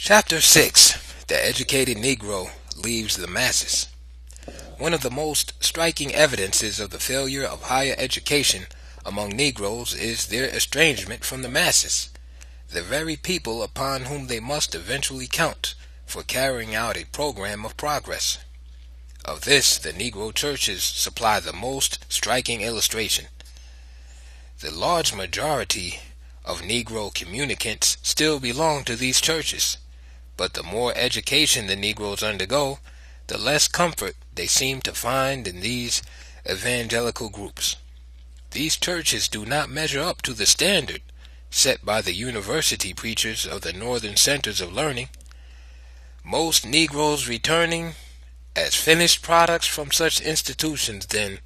Chapter 6. The Educated Negro Leaves the Masses. One of the most striking evidences of the failure of higher education among Negroes is their estrangement from the masses, the very people upon whom they must eventually count for carrying out a program of progress. Of this, the Negro churches supply the most striking illustration. The large majority of Negro communicants still belong to these churches, but the more education the Negroes undergo, the less comfort they seem to find in these evangelical groups. These churches do not measure up to the standard set by the university preachers of the northern centers of learning. Most Negroes returning as finished products from such institutions, then,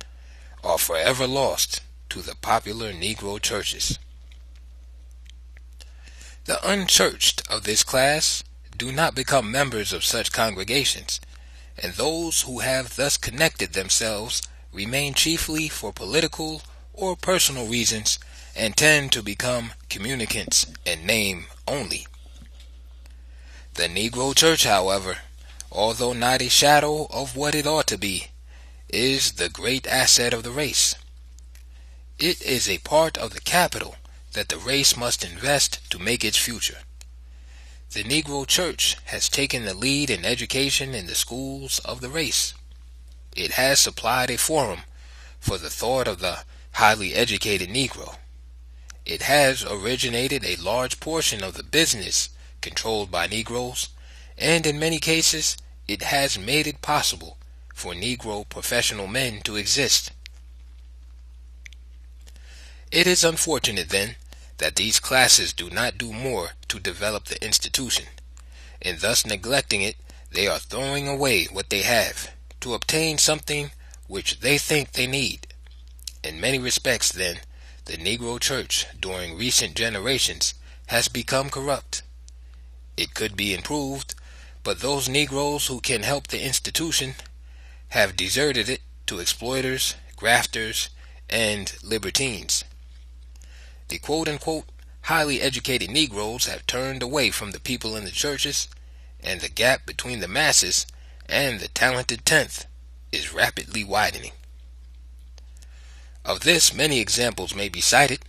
are forever lost to the popular Negro churches. The unchurched of this class do not become members of such congregations, and those who have thus connected themselves remain chiefly for political or personal reasons and tend to become communicants in name only. The Negro church, however, although not a shadow of what it ought to be, is the great asset of the race. It is a part of the capital that the race must invest to make its future. The Negro church has taken the lead in education in the schools of the race. It has supplied a forum for the thought of the highly educated Negro. It has originated a large portion of the business controlled by Negroes, and in many cases it has made it possible for Negro professional men to exist. It is unfortunate, then, that these classes do not do more to develop the institution. In thus neglecting it, they are throwing away what they have to obtain something which they think they need. In many respects, then, the Negro church during recent generations has become corrupt. It could be improved, but those Negroes who can help the institution have deserted it to exploiters, grafters, and libertines. The quote-unquote highly educated Negroes have turned away from the people in the churches, and the gap between the masses and the talented tenth is rapidly widening. Of this, many examples may be cited.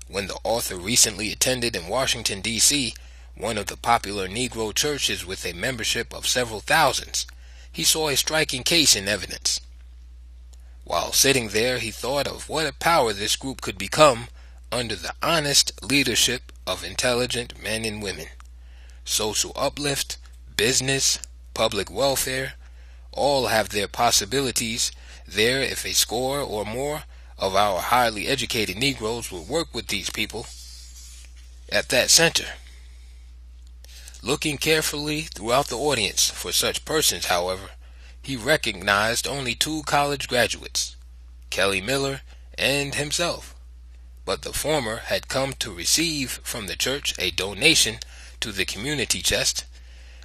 When the author recently attended in Washington, D.C., one of the popular Negro churches with a membership of several thousands, he saw a striking case in evidence. While sitting there, he thought of what a power this group could become under the honest leadership of intelligent men and women. Social uplift, business, public welfare, all have their possibilities there if a score or more of our highly educated Negroes will work with these people at that center. Looking carefully throughout the audience for such persons, however, he recognized only 2 college graduates, Kelly Miller and himself. But the former had come to receive from the church a donation to the community chest,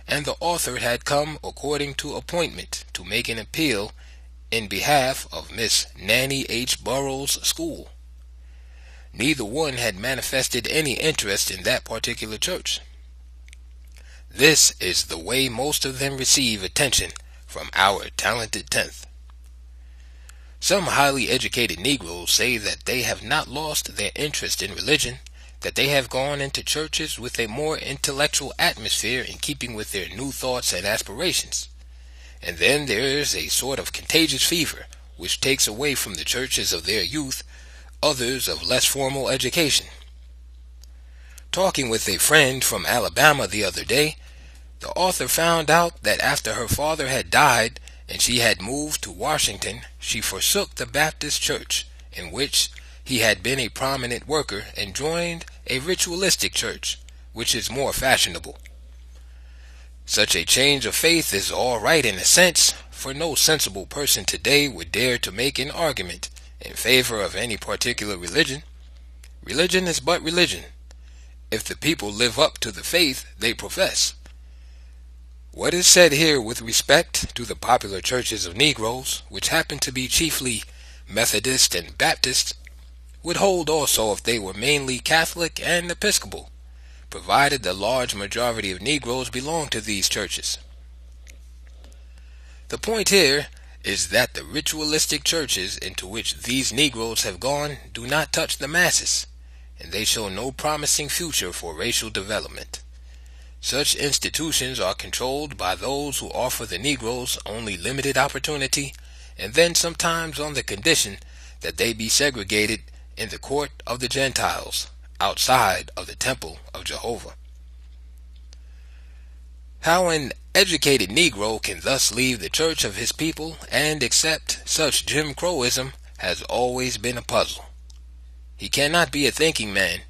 and the author had come according to appointment to make an appeal in behalf of Miss Nannie H. Burroughs' school. Neither one had manifested any interest in that particular church. This is the way most of them receive attention from our talented tenth. Some highly educated Negroes say that they have not lost their interest in religion, that they have gone into churches with a more intellectual atmosphere in keeping with their new thoughts and aspirations. And then there is a sort of contagious fever which takes away from the churches of their youth others of less formal education. Talking with a friend from Alabama the other day, the author found out that after her father had died and she had moved to Washington, she forsook the Baptist church in which he had been a prominent worker and joined a ritualistic church, which is more fashionable. Such a change of faith is all right in a sense, for no sensible person today would dare to make an argument in favor of any particular religion. Religion is but religion, if the people live up to the faith they profess. What is said here with respect to the popular churches of Negroes, which happen to be chiefly Methodist and Baptist, would hold also if they were mainly Catholic and Episcopal, provided the large majority of Negroes belong to these churches. The point here is that the ritualistic churches into which these Negroes have gone do not touch the masses, and they show no promising future for racial development. Such institutions are controlled by those who offer the Negroes only limited opportunity, and then sometimes on the condition that they be segregated in the court of the Gentiles, outside of the temple of Jehovah. How an educated Negro can thus leave the church of his people and accept such Jim Crowism has always been a puzzle. He cannot be a thinking man.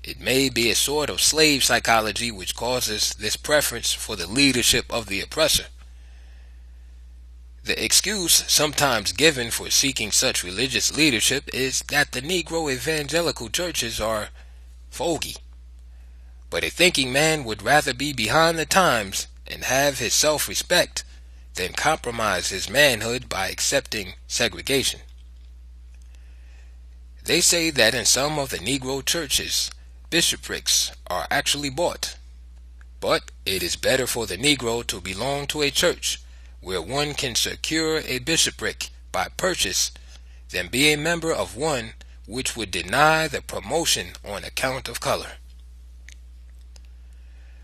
It may be a sort of slave psychology which causes this preference for the leadership of the oppressor. The excuse sometimes given for seeking such religious leadership is that the Negro evangelical churches are fogey. But a thinking man would rather be behind the times and have his self-respect than compromise his manhood by accepting segregation. They say that in some of the Negro churches, bishoprics are actually bought. But it is better for the Negro to belong to a church where one can secure a bishopric by purchase than be a member of one which would deny the promotion on account of color.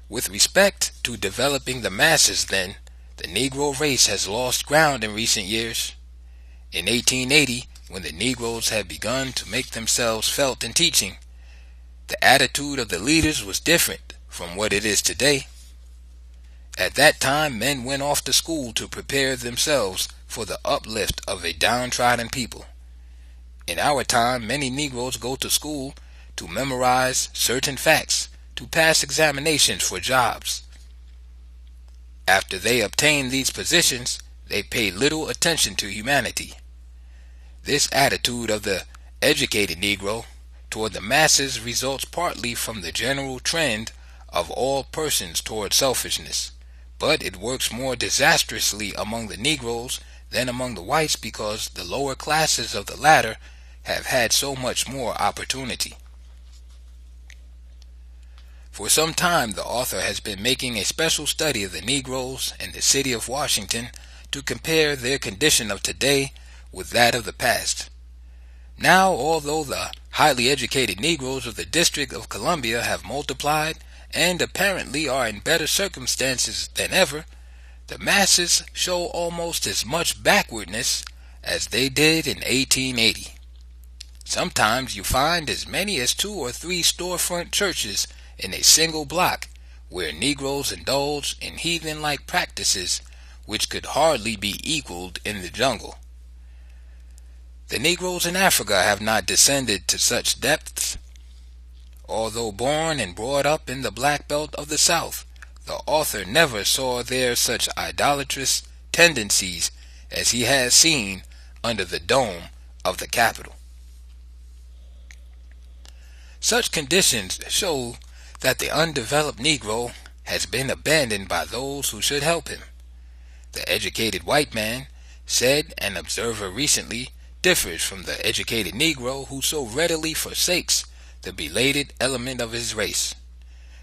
With respect to developing the masses, then, the Negro race has lost ground in recent years. In 1880, when the Negroes had begun to make themselves felt in teaching, the attitude of the leaders was different from what it is today. At that time, men went off to school to prepare themselves for the uplift of a downtrodden people. In our time, many Negroes go to school to memorize certain facts, to pass examinations for jobs. After they obtain these positions, they pay little attention to humanity. This attitude of the educated Negro toward the masses results partly from the general trend of all persons toward selfishness, but it works more disastrously among the Negroes than among the whites because the lower classes of the latter have had so much more opportunity. For some time the author has been making a special study of the Negroes in the city of Washington to compare their condition of today with that of the past. Now, although the highly educated Negroes of the District of Columbia have multiplied and apparently are in better circumstances than ever, the masses show almost as much backwardness as they did in 1880. Sometimes you find as many as 2 or 3 storefront churches in a single block where Negroes indulge in heathen-like practices which could hardly be equaled in the jungle. The Negroes in Africa have not descended to such depths. Although born and brought up in the Black Belt of the South, the author never saw there such idolatrous tendencies as he has seen under the dome of the Capitol. Such conditions show that the undeveloped Negro has been abandoned by those who should help him. The educated white man, said an observer recently, differs from the educated Negro who so readily forsakes the belated element of his race.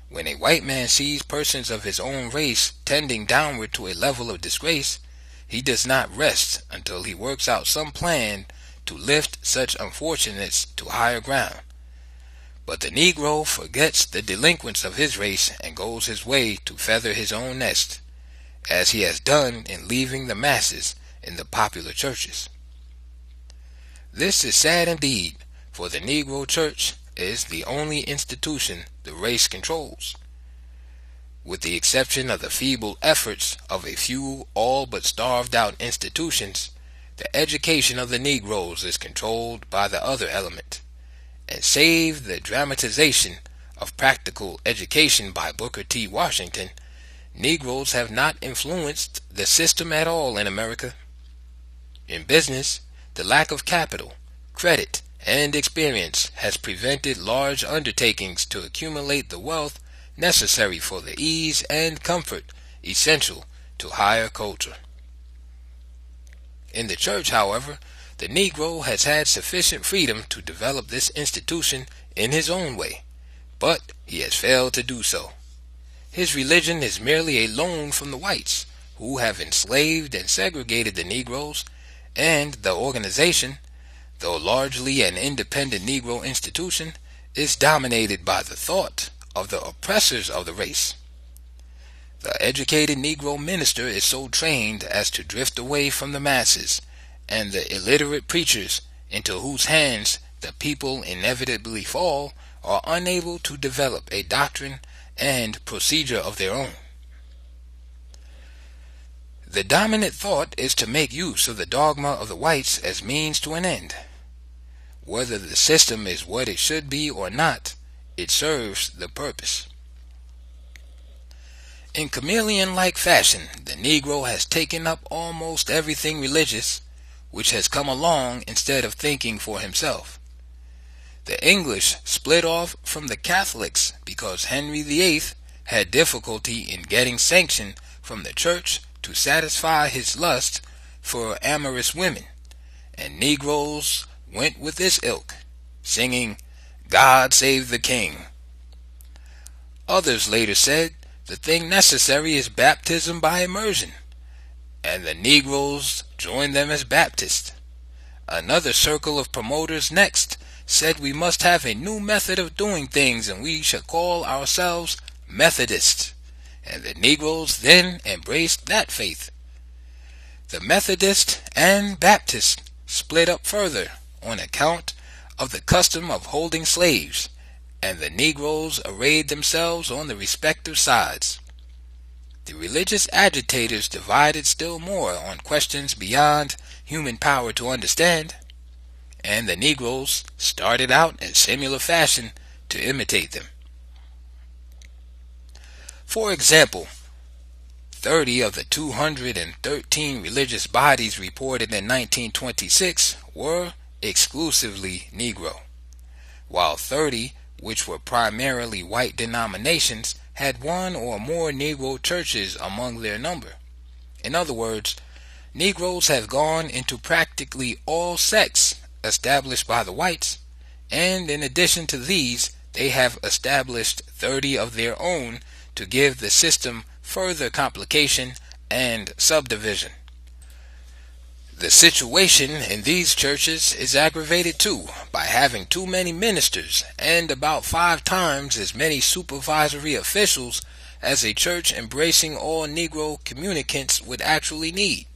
When a white man sees persons of his own race tending downward to a level of disgrace, he does not rest until he works out some plan to lift such unfortunates to higher ground. But the Negro forgets the delinquents of his race and goes his way to feather his own nest, as he has done in leaving the masses in the popular churches. This is sad indeed, for the Negro church is the only institution the race controls. With the exception of the feeble efforts of a few all but starved out institutions, the education of the Negroes is controlled by the other element. And save the dramatization of practical education by Booker T. Washington, Negroes have not influenced the system at all in America. In business, the lack of capital, credit, and experience has prevented large undertakings to accumulate the wealth necessary for the ease and comfort essential to higher culture. In the church, however, the Negro has had sufficient freedom to develop this institution in his own way, but he has failed to do so. His religion is merely a loan from the whites, who have enslaved and segregated the Negroes, and the organization, though largely an independent Negro institution, is dominated by the thought of the oppressors of the race. The educated Negro minister is so trained as to drift away from the masses, and the illiterate preachers into whose hands the people inevitably fall are unable to develop a doctrine and procedure of their own. The dominant thought is to make use of the dogma of the whites as means to an end. Whether the system is what it should be or not, it serves the purpose. In chameleon-like fashion, the Negro has taken up almost everything religious which has come along instead of thinking for himself. The English split off from the Catholics because Henry VIII had difficulty in getting sanction from the church to satisfy his lust for amorous women, and Negroes went with this ilk, singing, "God Save the King." Others later said the thing necessary is baptism by immersion, and the Negroes joined them as Baptists. Another circle of promoters next said we must have a new method of doing things and we should call ourselves Methodists, and the Negroes then embraced that faith. The Methodists and Baptists split up further on account of the custom of holding slaves, and the Negroes arrayed themselves on the respective sides. The religious agitators divided still more on questions beyond human power to understand, and the Negroes started out in similar fashion to imitate them. For example, 30 of the 213 religious bodies reported in 1926 were exclusively Negro, while 30, which were primarily white denominations, had one or more Negro churches among their number. In other words, Negroes have gone into practically all sects established by the whites, and in addition to these, they have established 30 of their own to give the system further complication and subdivision. The situation in these churches is aggravated too by having too many ministers and about 5 times as many supervisory officials as a church embracing all Negro communicants would actually need.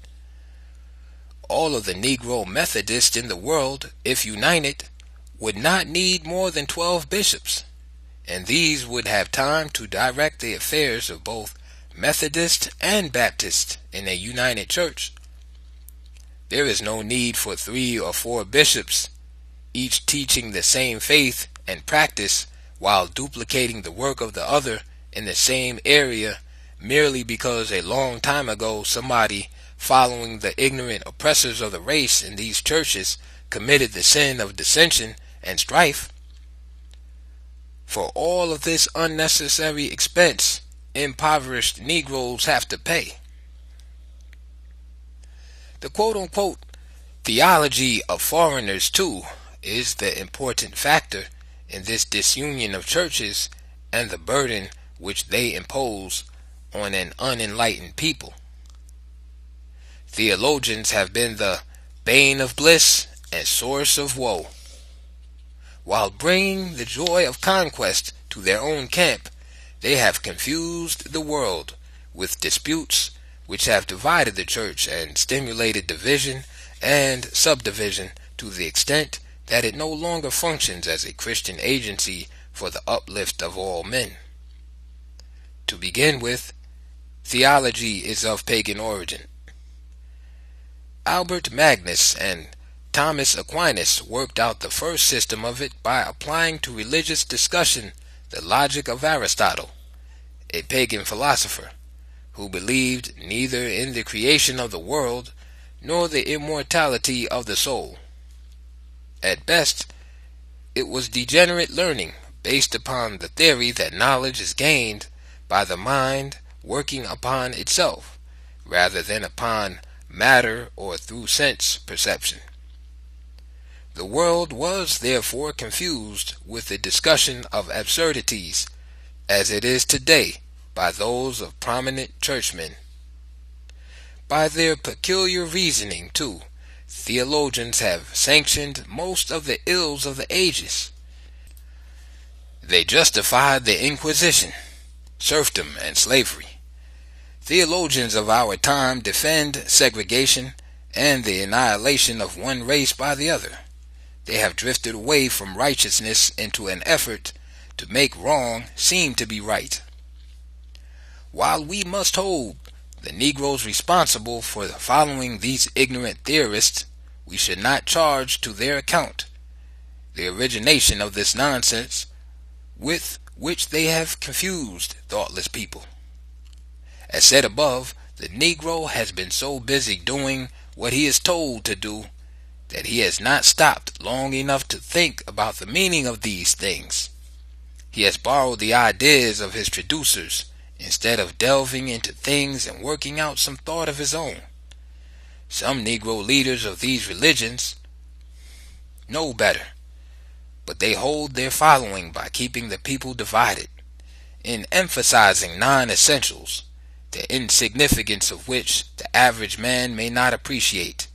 All of the Negro Methodists in the world, if united, would not need more than 12 bishops, and these would have time to direct the affairs of both Methodist and Baptist in a united church. There is no need for 3 or 4 bishops, each teaching the same faith and practice while duplicating the work of the other in the same area, merely because a long time ago somebody following the ignorant oppressors of the race in these churches committed the sin of dissension and strife. For all of this unnecessary expense, impoverished Negroes have to pay. The quote-unquote theology of foreigners, too, is the important factor in this disunion of churches and the burden which they impose on an unenlightened people. Theologians have been the bane of bliss and source of woe. While bringing the joy of conquest to their own camp, they have confused the world with disputes which have divided the church and stimulated division and subdivision to the extent that it no longer functions as a Christian agency for the uplift of all men. To begin with, theology is of pagan origin. Albert Magnus and Thomas Aquinas worked out the first system of it by applying to religious discussion the logic of Aristotle, a pagan philosopher, who believed neither in the creation of the world nor the immortality of the soul. At best, it was degenerate learning based upon the theory that knowledge is gained by the mind working upon itself, rather than upon matter or through sense perception. The world was therefore confused with the discussion of absurdities, as it is today, by those of prominent churchmen. By their peculiar reasoning, too, theologians have sanctioned most of the ills of the ages. They justified the Inquisition, serfdom, and slavery. Theologians of our time defend segregation and the annihilation of one race by the other. They have drifted away from righteousness into an effort to make wrong seem to be right. While we must hold the Negroes responsible for following these ignorant theorists, we should not charge to their account the origination of this nonsense with which they have confused thoughtless people. As said above, the Negro has been so busy doing what he is told to do that he has not stopped long enough to think about the meaning of these things. He has borrowed the ideas of his traducers instead of delving into things and working out some thought of his own. Some Negro leaders of these religions know better, but they hold their following by keeping the people divided, in emphasizing non-essentials, the insignificance of which the average man may not appreciate.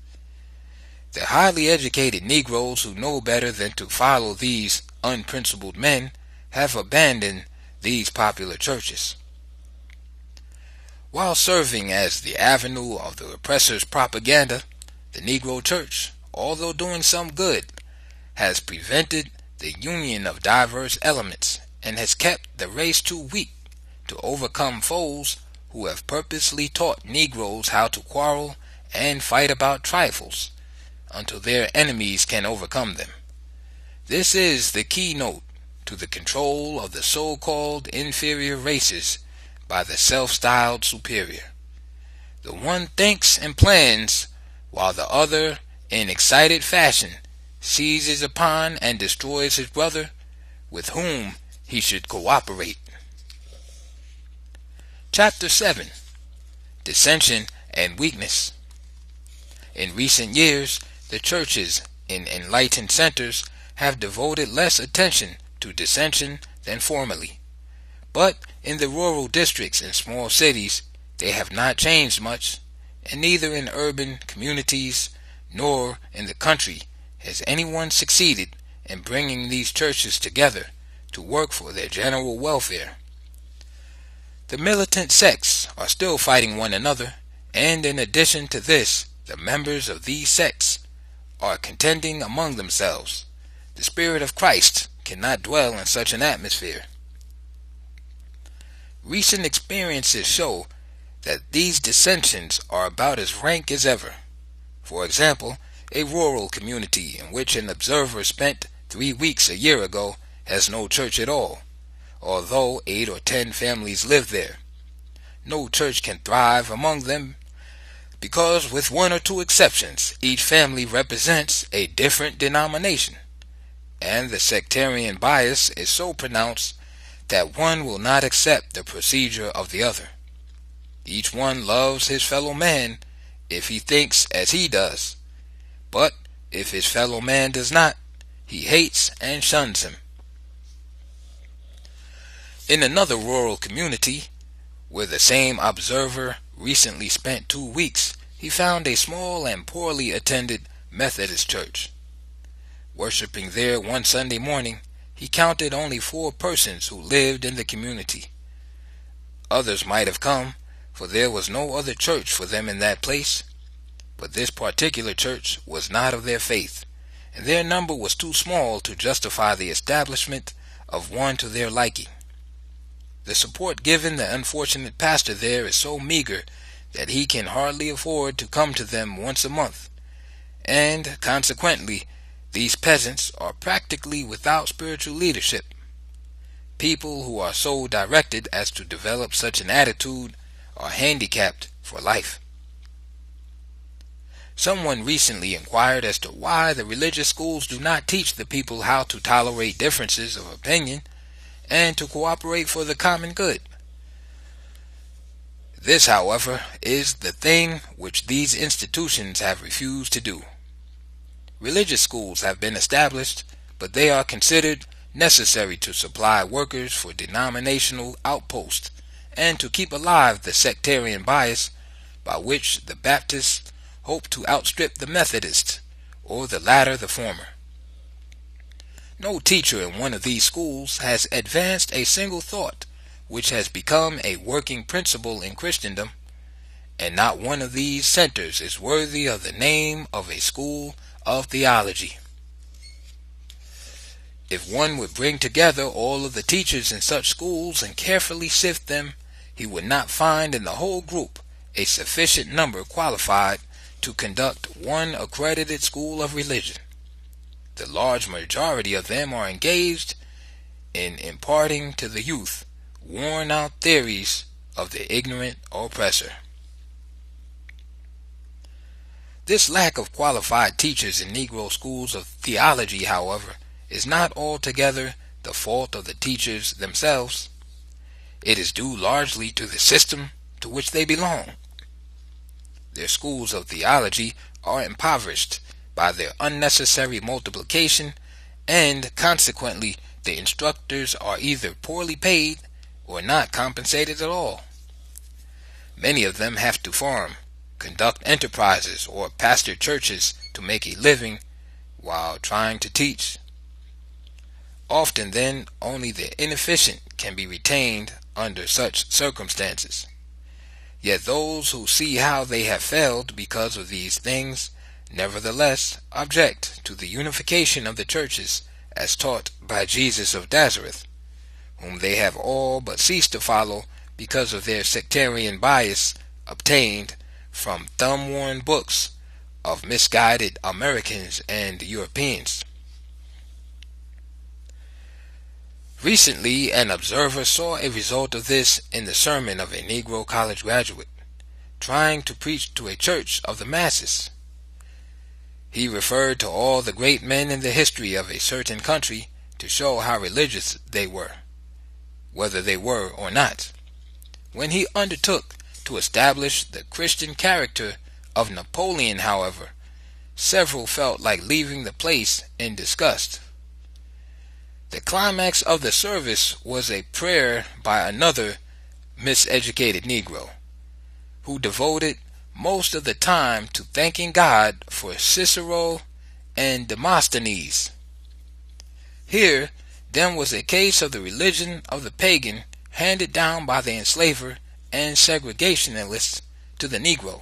The highly educated Negroes who know better than to follow these unprincipled men have abandoned these popular churches. While serving as the avenue of the oppressor's propaganda, the Negro Church, although doing some good, has prevented the union of diverse elements and has kept the race too weak to overcome foes who have purposely taught Negroes how to quarrel and fight about trifles until their enemies can overcome them. This is the keynote to the control of the so-called inferior races by the self-styled superior. The one thinks and plans, while the other, in excited fashion, seizes upon and destroys his brother, with whom he should cooperate. Chapter 7. Dissension and Weakness. In recent years, the churches in enlightened centers have devoted less attention to dissension than formerly. But in the rural districts and small cities, they have not changed much, and neither in urban communities nor in the country has anyone succeeded in bringing these churches together to work for their general welfare. The militant sects are still fighting one another, and in addition to this, the members of these sects are contending among themselves. The Spirit of Christ cannot dwell in such an atmosphere. Recent experiences show that these dissensions are about as rank as ever. For example, a rural community in which an observer spent 3 weeks a year ago has no church at all, although 8 or 10 families live there. No church can thrive among them because, with 1 or 2 exceptions, each family represents a different denomination, and the sectarian bias is so pronounced that one will not accept the procedure of the other. Each one loves his fellow man if he thinks as he does, but if his fellow man does not, he hates and shuns him. In another rural community, where the same observer recently spent 2 weeks, he found a small and poorly attended Methodist church. Worshipping there one Sunday morning, he counted only 4 persons who lived in the community. Others might have come, for there was no other church for them in that place. But this particular church was not of their faith, and their number was too small to justify the establishment of one to their liking. The support given the unfortunate pastor there is so meager that he can hardly afford to come to them once a month, and consequently these peasants are practically without spiritual leadership. People who are so directed as to develop such an attitude are handicapped for life. Someone recently inquired as to why the religious schools do not teach the people how to tolerate differences of opinion and to cooperate for the common good. This, however, is the thing which these institutions have refused to do. religious schools have been established, but they are considered necessary to supply workers for denominational outposts and to keep alive the sectarian bias by which the Baptists hope to outstrip the Methodists, or the latter the former. No teacher in one of these schools has advanced a single thought which has become a working principle in Christendom, and not one of these centers is worthy of the name of a school of theology. If one would bring together all of the teachers in such schools and carefully sift them, he would not find in the whole group a sufficient number qualified to conduct one accredited school of religion. The large majority of them are engaged in imparting to the youth worn-out theories of the ignorant oppressor. This lack of qualified teachers in Negro schools of theology, however, is not altogether the fault of the teachers themselves. It is due largely to the system to which they belong. Their schools of theology are impoverished by their unnecessary multiplication, and consequently the instructors are either poorly paid or not compensated at all. Many of them have to farm, conduct enterprises, or pastor churches to make a living while trying to teach. Often then only the inefficient can be retained under such circumstances. Yet those who see how they have failed because of these things nevertheless object to the unification of the churches as taught by Jesus of Nazareth, whom they have all but ceased to follow because of their sectarian bias obtained from thumb-worn books of misguided Americans and Europeans. Recently, an observer saw a result of this in the sermon of a Negro college graduate trying to preach to a church of the masses. He referred to all the great men in the history of a certain country to show how religious they were, whether they were or not. When he undertook to establish the Christian character of Napoleon, however, several felt like leaving the place in disgust. The climax of the service was a prayer by another miseducated Negro, who devoted most of the time to thanking God for Cicero and Demosthenes. Here, then, was a case of the religion of the pagan handed down by the enslaver and segregationalists to the Negro.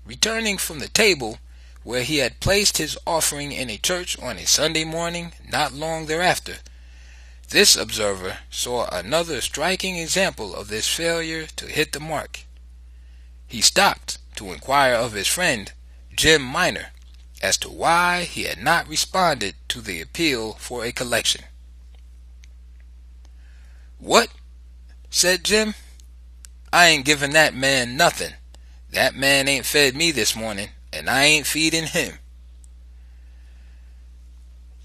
Returning from the table where he had placed his offering in a church on a Sunday morning not long thereafter, this observer saw another striking example of this failure to hit the mark. He stopped to inquire of his friend, Jim Minor, as to why he had not responded to the appeal for a collection. "What?" said Jim. "I ain't giving that man nothing. That man ain't fed me this morning, and I ain't feeding him."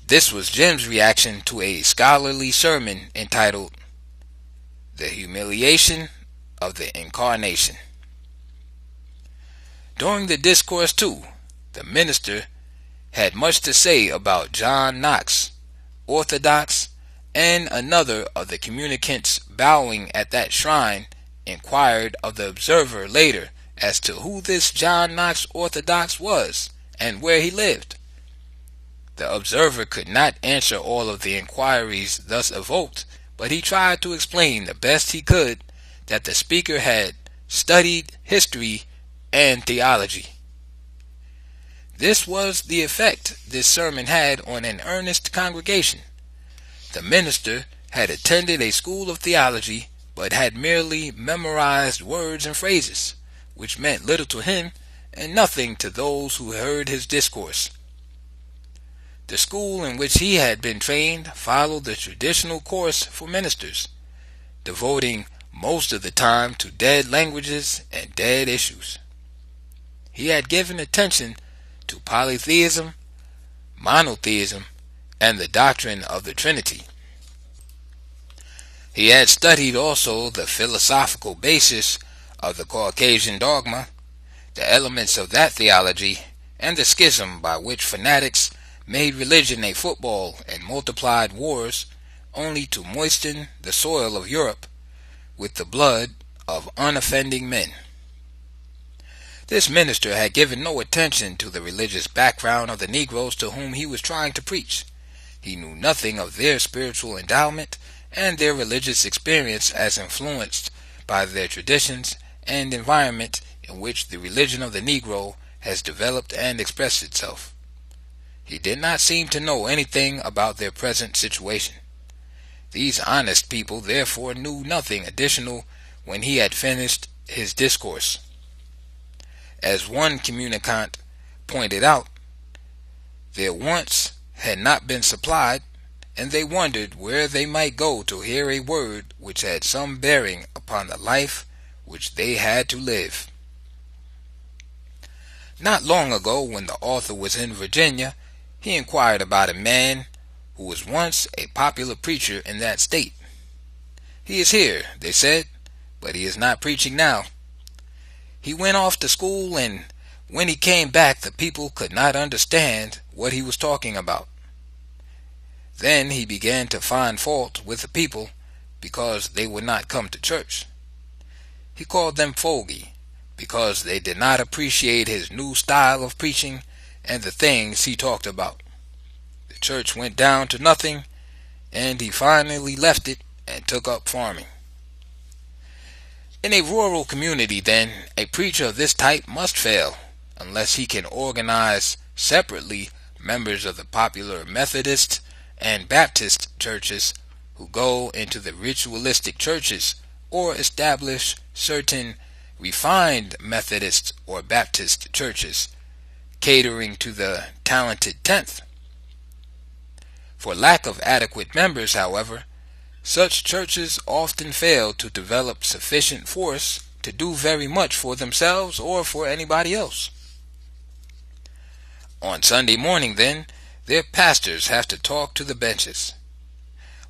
This was Jim's reaction to a scholarly sermon entitled "The Humiliation of the Incarnation." During the discourse, too, the minister had much to say about John Knox, orthodox, and another of the communicants bowing at that shrine inquired of the observer later as to who this John Knox orthodox was and where he lived. The observer could not answer all of the inquiries thus evoked, but he tried to explain the best he could that the speaker had studied history and theology. This was the effect this sermon had on an earnest congregation. The minister had attended a school of theology, but had merely memorized words and phrases, which meant little to him and nothing to those who heard his discourse. The school in which he had been trained followed the traditional course for ministers, devoting most of the time to dead languages and dead issues. He had given attention to polytheism, monotheism, and the doctrine of the Trinity. He had studied also the philosophical basis of the Caucasian dogma, the elements of that theology, and the schism by which fanatics made religion a football and multiplied wars only to moisten the soil of Europe with the blood of unoffending men. This minister had given no attention to the religious background of the Negroes to whom he was trying to preach. He knew nothing of their spiritual endowment and their religious experience as influenced by their traditions and environment in which the religion of the Negro has developed and expressed itself. He did not seem to know anything about their present situation. These honest people therefore knew nothing additional when he had finished his discourse. As one communicant pointed out, their wants had not been supplied, and they wondered where they might go to hear a word which had some bearing upon the life which they had to live. Not long ago, when the author was in Virginia, he inquired about a man who was once a popular preacher in that state. "He is here," they said, "but he is not preaching now. He went off to school, and when he came back the people could not understand what he was talking about. Then he began to find fault with the people because they would not come to church. He called them fogey because they did not appreciate his new style of preaching and the things he talked about. The church went down to nothing, and he finally left it and took up farming." In a rural community, then, a preacher of this type must fail, unless he can organize separately members of the popular Methodist and Baptist churches who go into the ritualistic churches, or establish certain refined Methodist or Baptist churches catering to the talented tenth. For lack of adequate members, however, such churches often fail to develop sufficient force to do very much for themselves or for anybody else. On Sunday morning, then, their pastors have to talk to the benches.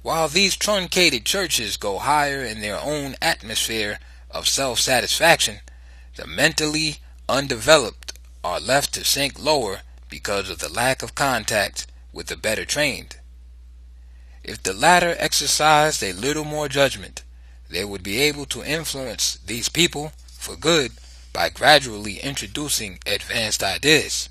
While these truncated churches go higher in their own atmosphere of self-satisfaction, the mentally undeveloped are left to sink lower because of the lack of contact with the better trained. If the latter exercised a little more judgment, they would be able to influence these people for good by gradually introducing advanced ideas.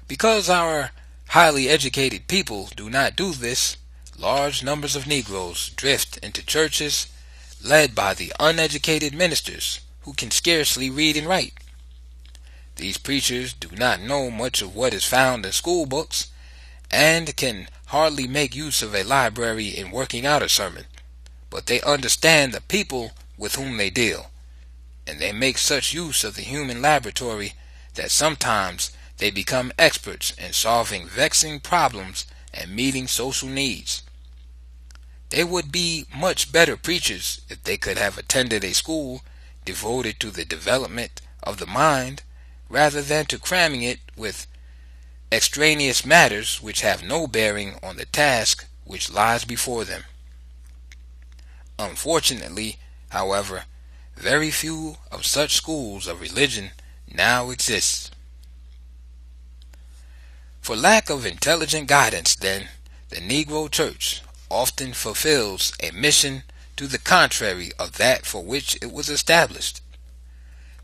Because our highly educated people do not do this, large numbers of Negroes drift into churches led by the uneducated ministers who can scarcely read and write. These preachers do not know much of what is found in school books, and can hardly make use of a library in working out a sermon, but they understand the people with whom they deal, and they make such use of the human laboratory that sometimes they become experts in solving vexing problems and meeting social needs. They would be much better preachers if they could have attended a school devoted to the development of the mind, rather than to cramming it with extraneous matters which have no bearing on the task which lies before them. Unfortunately, however, very few of such schools of religion now exist. For lack of intelligent guidance, then, the Negro Church often fulfills a mission to the contrary of that for which it was established.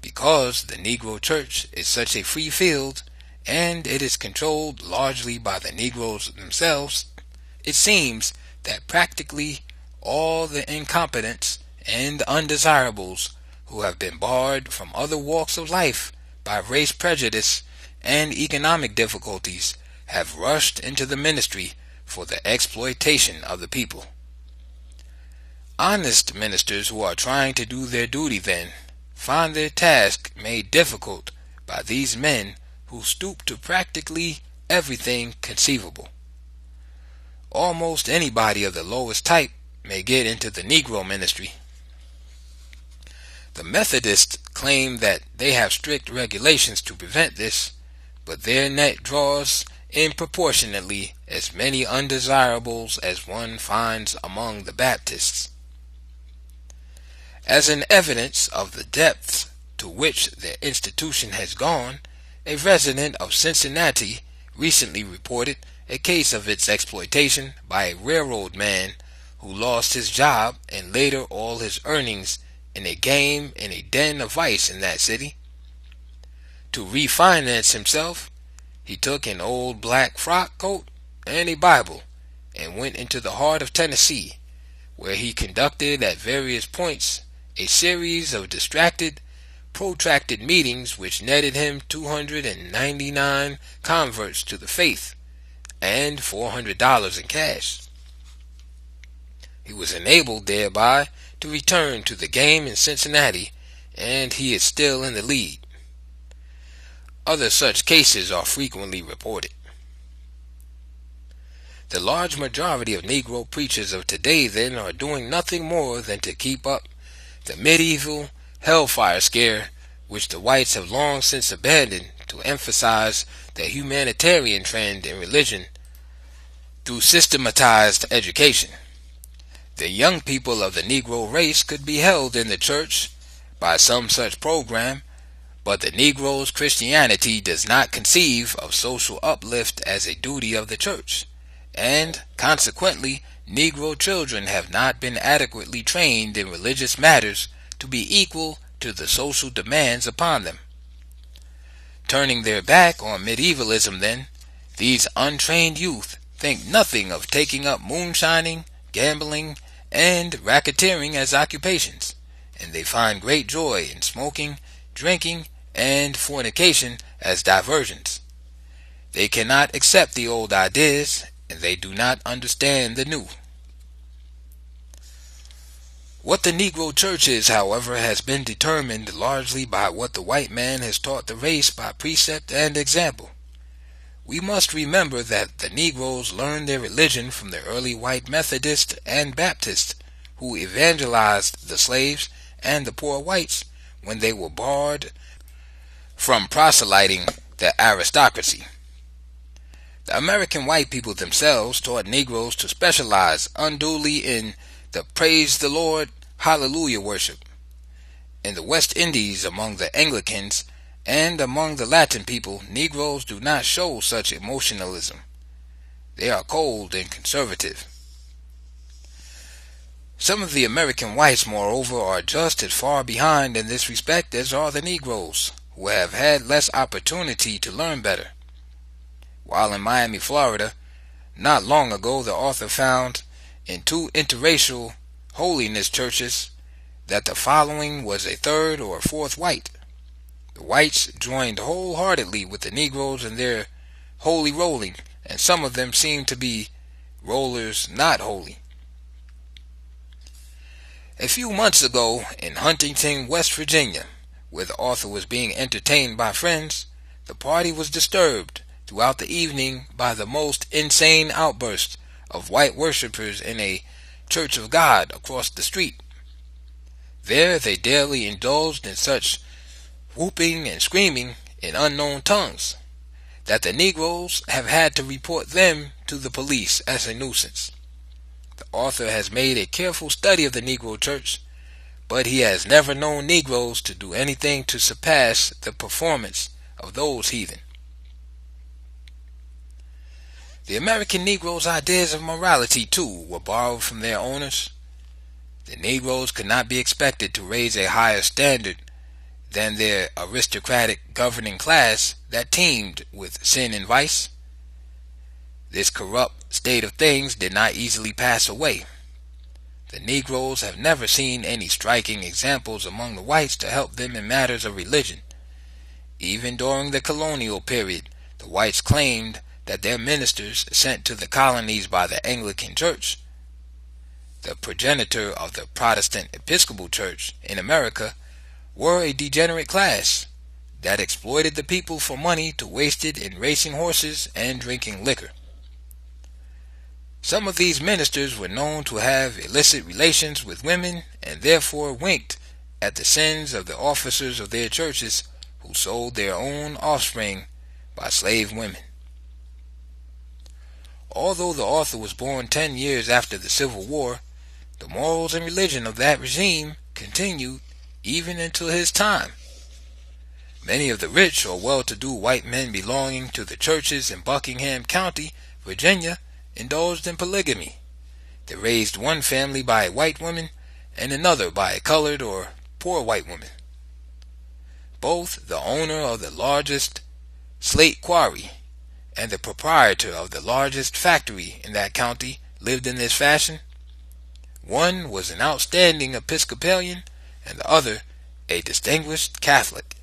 Because the Negro Church is such a free field, and it is controlled largely by the Negroes themselves, it seems that practically all the incompetents and undesirables who have been barred from other walks of life by race prejudice and economic difficulties have rushed into the ministry for the exploitation of the people. Honest ministers who are trying to do their duty, then, find their task made difficult by these men who stoop to practically everything conceivable. Almost anybody of the lowest type may get into the Negro ministry. The Methodists claim that they have strict regulations to prevent this, but their net draws in proportionately as many undesirables as one finds among the Baptists. As an evidence of the depths to which the institution has gone, A resident of Cincinnati recently reported a case of its exploitation by a railroad man who lost his job and later all his earnings in a game in a den of vice in that city. To refinance himself, he took an old black frock coat and a Bible and went into the heart of Tennessee, where he conducted at various points a series of protracted meetings which netted him 299 converts to the faith and $400 in cash. He was enabled thereby to return to the game in Cincinnati, and he is still in the lead. Other such cases are frequently reported. The large majority of Negro preachers of today, then, are doing nothing more than to keep up the medieval hellfire scare which the whites have long since abandoned to emphasize the humanitarian trend in religion through systematized education. The young people of the Negro race could be held in the church by some such program, but the Negro's Christianity does not conceive of social uplift as a duty of the church, and consequently Negro children have not been adequately trained in religious matters to be equal to the social demands upon them. Turning their back on medievalism, then, these untrained youth think nothing of taking up moonshining, gambling, and racketeering as occupations, and they find great joy in smoking, drinking, and fornication as diversions. They cannot accept the old ideas, and they do not understand the new. What the Negro Church is, however, has been determined largely by what the white man has taught the race by precept and example. We must remember that the Negroes learned their religion from the early white Methodists and Baptists, who evangelized the slaves and the poor whites when they were barred from proselyting the aristocracy. The American white people themselves taught Negroes to specialize unduly in the praise the Lord, hallelujah worship. In the West Indies, among the Anglicans, and among the Latin people, Negroes do not show such emotionalism. They are cold and conservative. Some of the American whites, moreover, are just as far behind in this respect as are the Negroes, who have had less opportunity to learn better. While in Miami, Florida, not long ago, the author found in 2 interracial holiness churches that the following was a third or fourth white. The whites joined wholeheartedly with the Negroes in their holy rolling, and some of them seemed to be rollers not holy. A few months ago, in Huntington, West Virginia, where the author was being entertained by friends, the party was disturbed throughout the evening by the most insane outbursts of white worshippers in a Church of God across the street. There they daily indulged in such whooping and screaming in unknown tongues that the Negroes have had to report them to the police as a nuisance. The author has made a careful study of the Negro Church, but he has never known Negroes to do anything to surpass the performance of those heathen. The American Negroes' ideas of morality, too, were borrowed from their owners. The Negroes could not be expected to raise a higher standard than their aristocratic governing class that teemed with sin and vice. This corrupt state of things did not easily pass away. The Negroes have never seen any striking examples among the whites to help them in matters of religion. Even during the colonial period, the whites claimed that their ministers sent to the colonies by the Anglican Church, the progenitor of the Protestant Episcopal Church in America, were a degenerate class that exploited the people for money to waste it in racing horses and drinking liquor. Some of these ministers were known to have illicit relations with women and therefore winked at the sins of the officers of their churches who sold their own offspring by slave women. Although the author was born 10 years after the Civil War, the morals and religion of that regime continued even until his time. Many of the rich or well-to-do white men belonging to the churches in Buckingham County, Virginia, indulged in polygamy. They raised one family by a white woman and another by a colored or poor white woman. Both the owner of the largest slate quarry and the proprietor of the largest factory in that county lived in this fashion. One was an outstanding Episcopalian and the other a distinguished Catholic.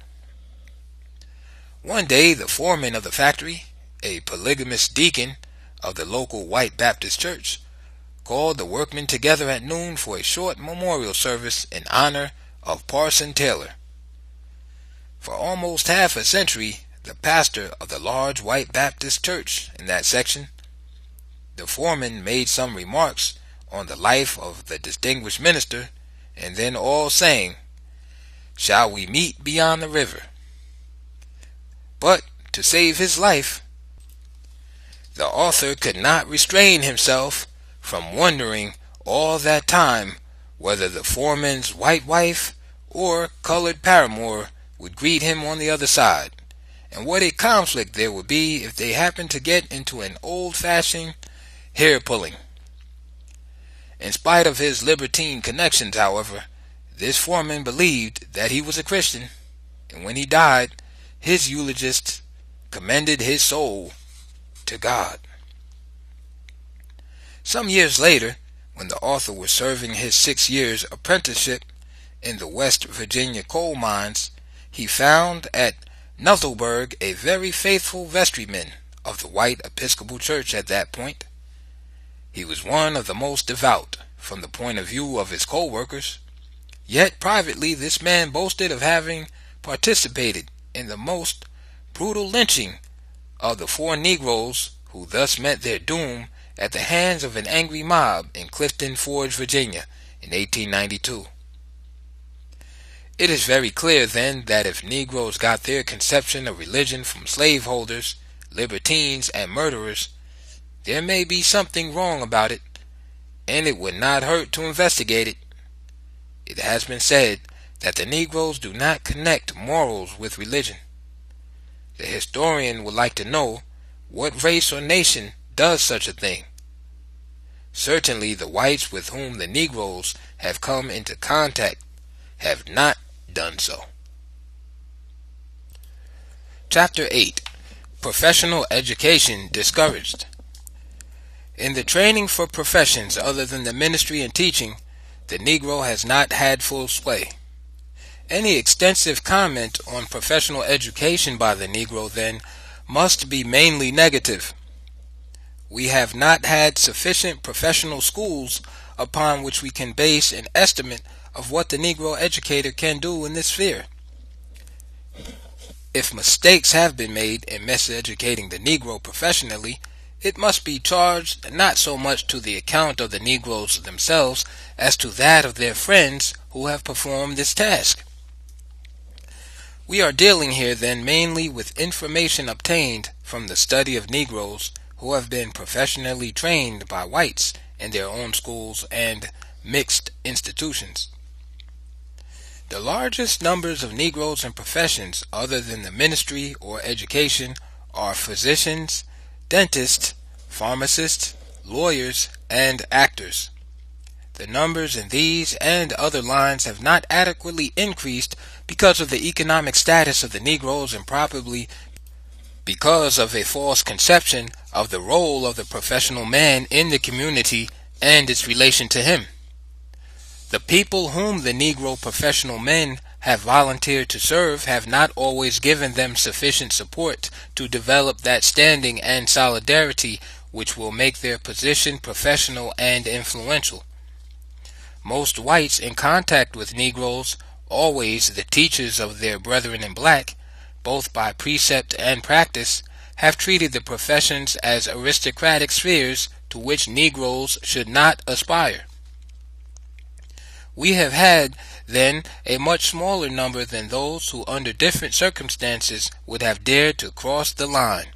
One day the foreman of the factory, a polygamous deacon of the local white Baptist church, called the workmen together at noon for a short memorial service in honor of Parson Taylor. For almost half a century, the pastor of the large white Baptist church in that section, the foreman made some remarks on the life of the distinguished minister, and then all sang, "Shall we meet beyond the river?" But to save his life, the author could not restrain himself from wondering all that time whether the foreman's white wife or colored paramour would greet him on the other side, and what a conflict there would be if they happened to get into an old-fashioned hair-pulling. In spite of his libertine connections, however, this foreman believed that he was a Christian, and when he died, his eulogists commended his soul to God. Some years later, when the author was serving his 6 years apprenticeship in the West Virginia coal mines, he found at Nuttleburg a very faithful vestryman of the white Episcopal Church at that point. He was one of the most devout from the point of view of his co-workers, yet privately this man boasted of having participated in the most brutal lynching of the 4 Negroes who thus met their doom at the hands of an angry mob in Clifton Forge, Virginia in 1892. It is very clear then that if Negroes got their conception of religion from slaveholders, libertines, and murderers, there may be something wrong about it, and it would not hurt to investigate it. It has been said that the Negroes do not connect morals with religion. The historian would like to know what race or nation does such a thing. Certainly the whites with whom the Negroes have come into contact have not done so. Chapter 8. Professional Education Discouraged. In the training for professions other than the ministry and teaching, the Negro has not had full sway. Any extensive comment on professional education by the Negro, then, must be mainly negative. We have not had sufficient professional schools upon which we can base an estimate of what the Negro educator can do in this sphere. If mistakes have been made in miseducating the Negro professionally, it must be charged not so much to the account of the Negroes themselves as to that of their friends who have performed this task. We are dealing here then mainly with information obtained from the study of Negroes who have been professionally trained by whites in their own schools and mixed institutions. The largest numbers of Negroes in professions other than the ministry or education are physicians, dentists, pharmacists, lawyers, and actors. The numbers in these and other lines have not adequately increased because of the economic status of the Negroes and probably because of a false conception of the role of the professional man in the community and its relation to him. The people whom the Negro professional men have volunteered to serve have not always given them sufficient support to develop that standing and solidarity which will make their position professional and influential. Most whites in contact with Negroes, always the teachers of their brethren in black, both by precept and practice, have treated the professions as aristocratic spheres to which Negroes should not aspire. We have had, then, a much smaller number than those who under different circumstances would have dared to cross the line,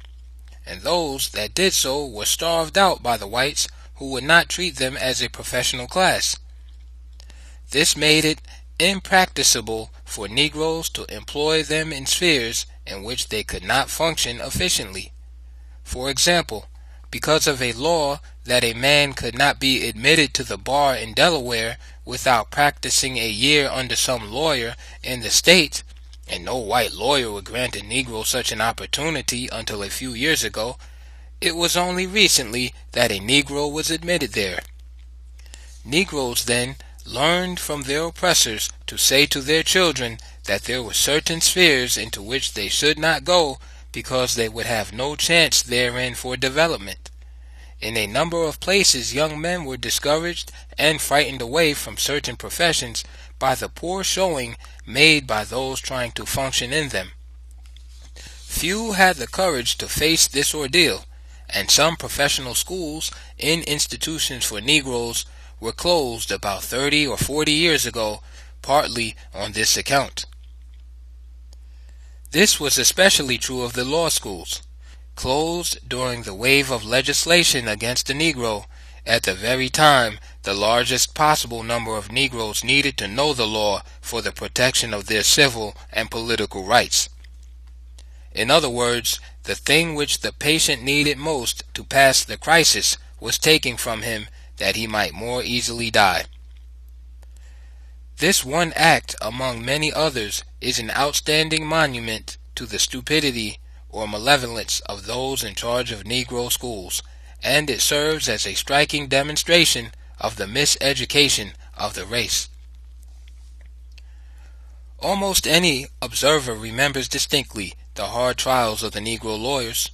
and those that did so were starved out by the whites who would not treat them as a professional class. This made it impracticable for Negroes to employ them in spheres in which they could not function efficiently. For example, because of a law that a man could not be admitted to the bar in Delaware without practicing a year under some lawyer in the state, and no white lawyer would grant a Negro such an opportunity until a few years ago, it was only recently that a Negro was admitted there. Negroes then learned from their oppressors to say to their children that there were certain spheres into which they should not go because they would have no chance therein for development. In a number of places young men were discouraged and frightened away from certain professions by the poor showing made by those trying to function in them. Few had the courage to face this ordeal, and some professional schools in institutions for Negroes were closed about 30 or 40 years ago, partly on this account. This was especially true of the law schools, closed during the wave of legislation against the Negro, at the very time the largest possible number of Negroes needed to know the law for the protection of their civil and political rights. In other words, the thing which the patient needed most to pass the crisis was taken from him that he might more easily die. This one act, among many others, is an outstanding monument to the stupidity or malevolence of those in charge of Negro schools, and it serves as a striking demonstration of the miseducation of the race. Almost any observer remembers distinctly the hard trials of the Negro lawyers.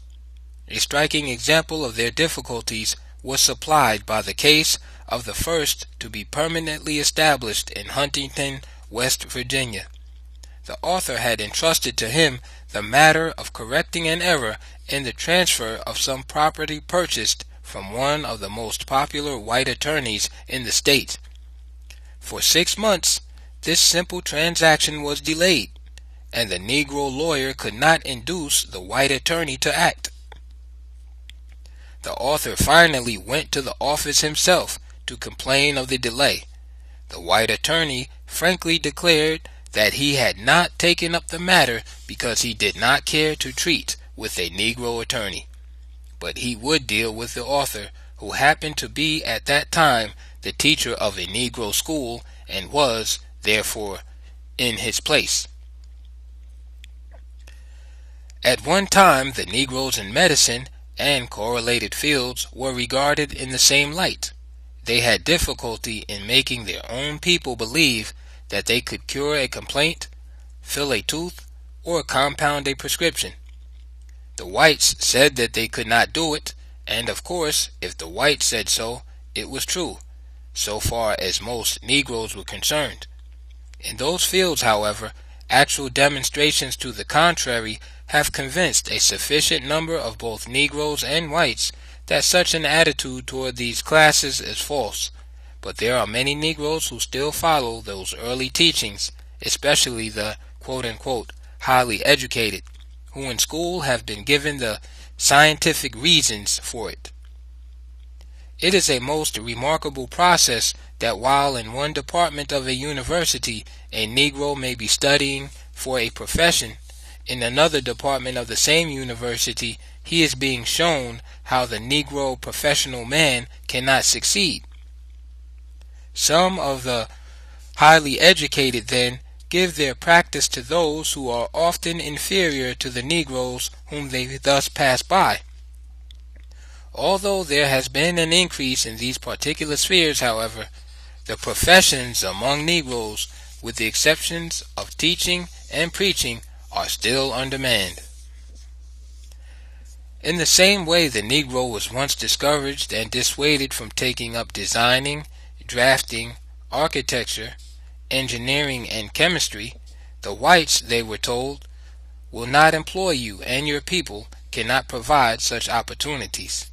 A striking example of their difficulties was supplied by the case of the first to be permanently established in Huntington, West Virginia. The author had entrusted to him the matter of correcting an error in the transfer of some property purchased from one of the most popular white attorneys in the state. For 6 months, this simple transaction was delayed, and the Negro lawyer could not induce the white attorney to act. The author finally went to the office himself to complain of the delay. The white attorney frankly declared that he had not taken up the matter because he did not care to treat with a Negro attorney, but he would deal with the author, who happened to be at that time the teacher of a Negro school and was, therefore, in his place. At one time, the Negroes in medicine and correlated fields were regarded in the same light. They had difficulty in making their own people believe that they could cure a complaint, fill a tooth, or compound a prescription. The whites said that they could not do it, and of course, if the whites said so, it was true, so far as most Negroes were concerned. In those fields, however, actual demonstrations to the contrary have convinced a sufficient number of both Negroes and whites that such an attitude toward these classes is false. But there are many Negroes who still follow those early teachings, especially the quote-unquote highly educated, who in school have been given the scientific reasons for it. It is a most remarkable process that while in one department of a university a Negro may be studying for a profession, in another department of the same university he is being shown how the Negro professional man cannot succeed. Some of the highly educated, then, give their practice to those who are often inferior to the Negroes whom they thus pass by. Although there has been an increase in these particular spheres, however, the professions among Negroes, with the exceptions of teaching and preaching, are still on demand. In the same way the Negro was once discouraged and dissuaded from taking up designing, drafting, architecture, engineering, and chemistry, the whites, they were told, will not employ you, and your people cannot provide such opportunities.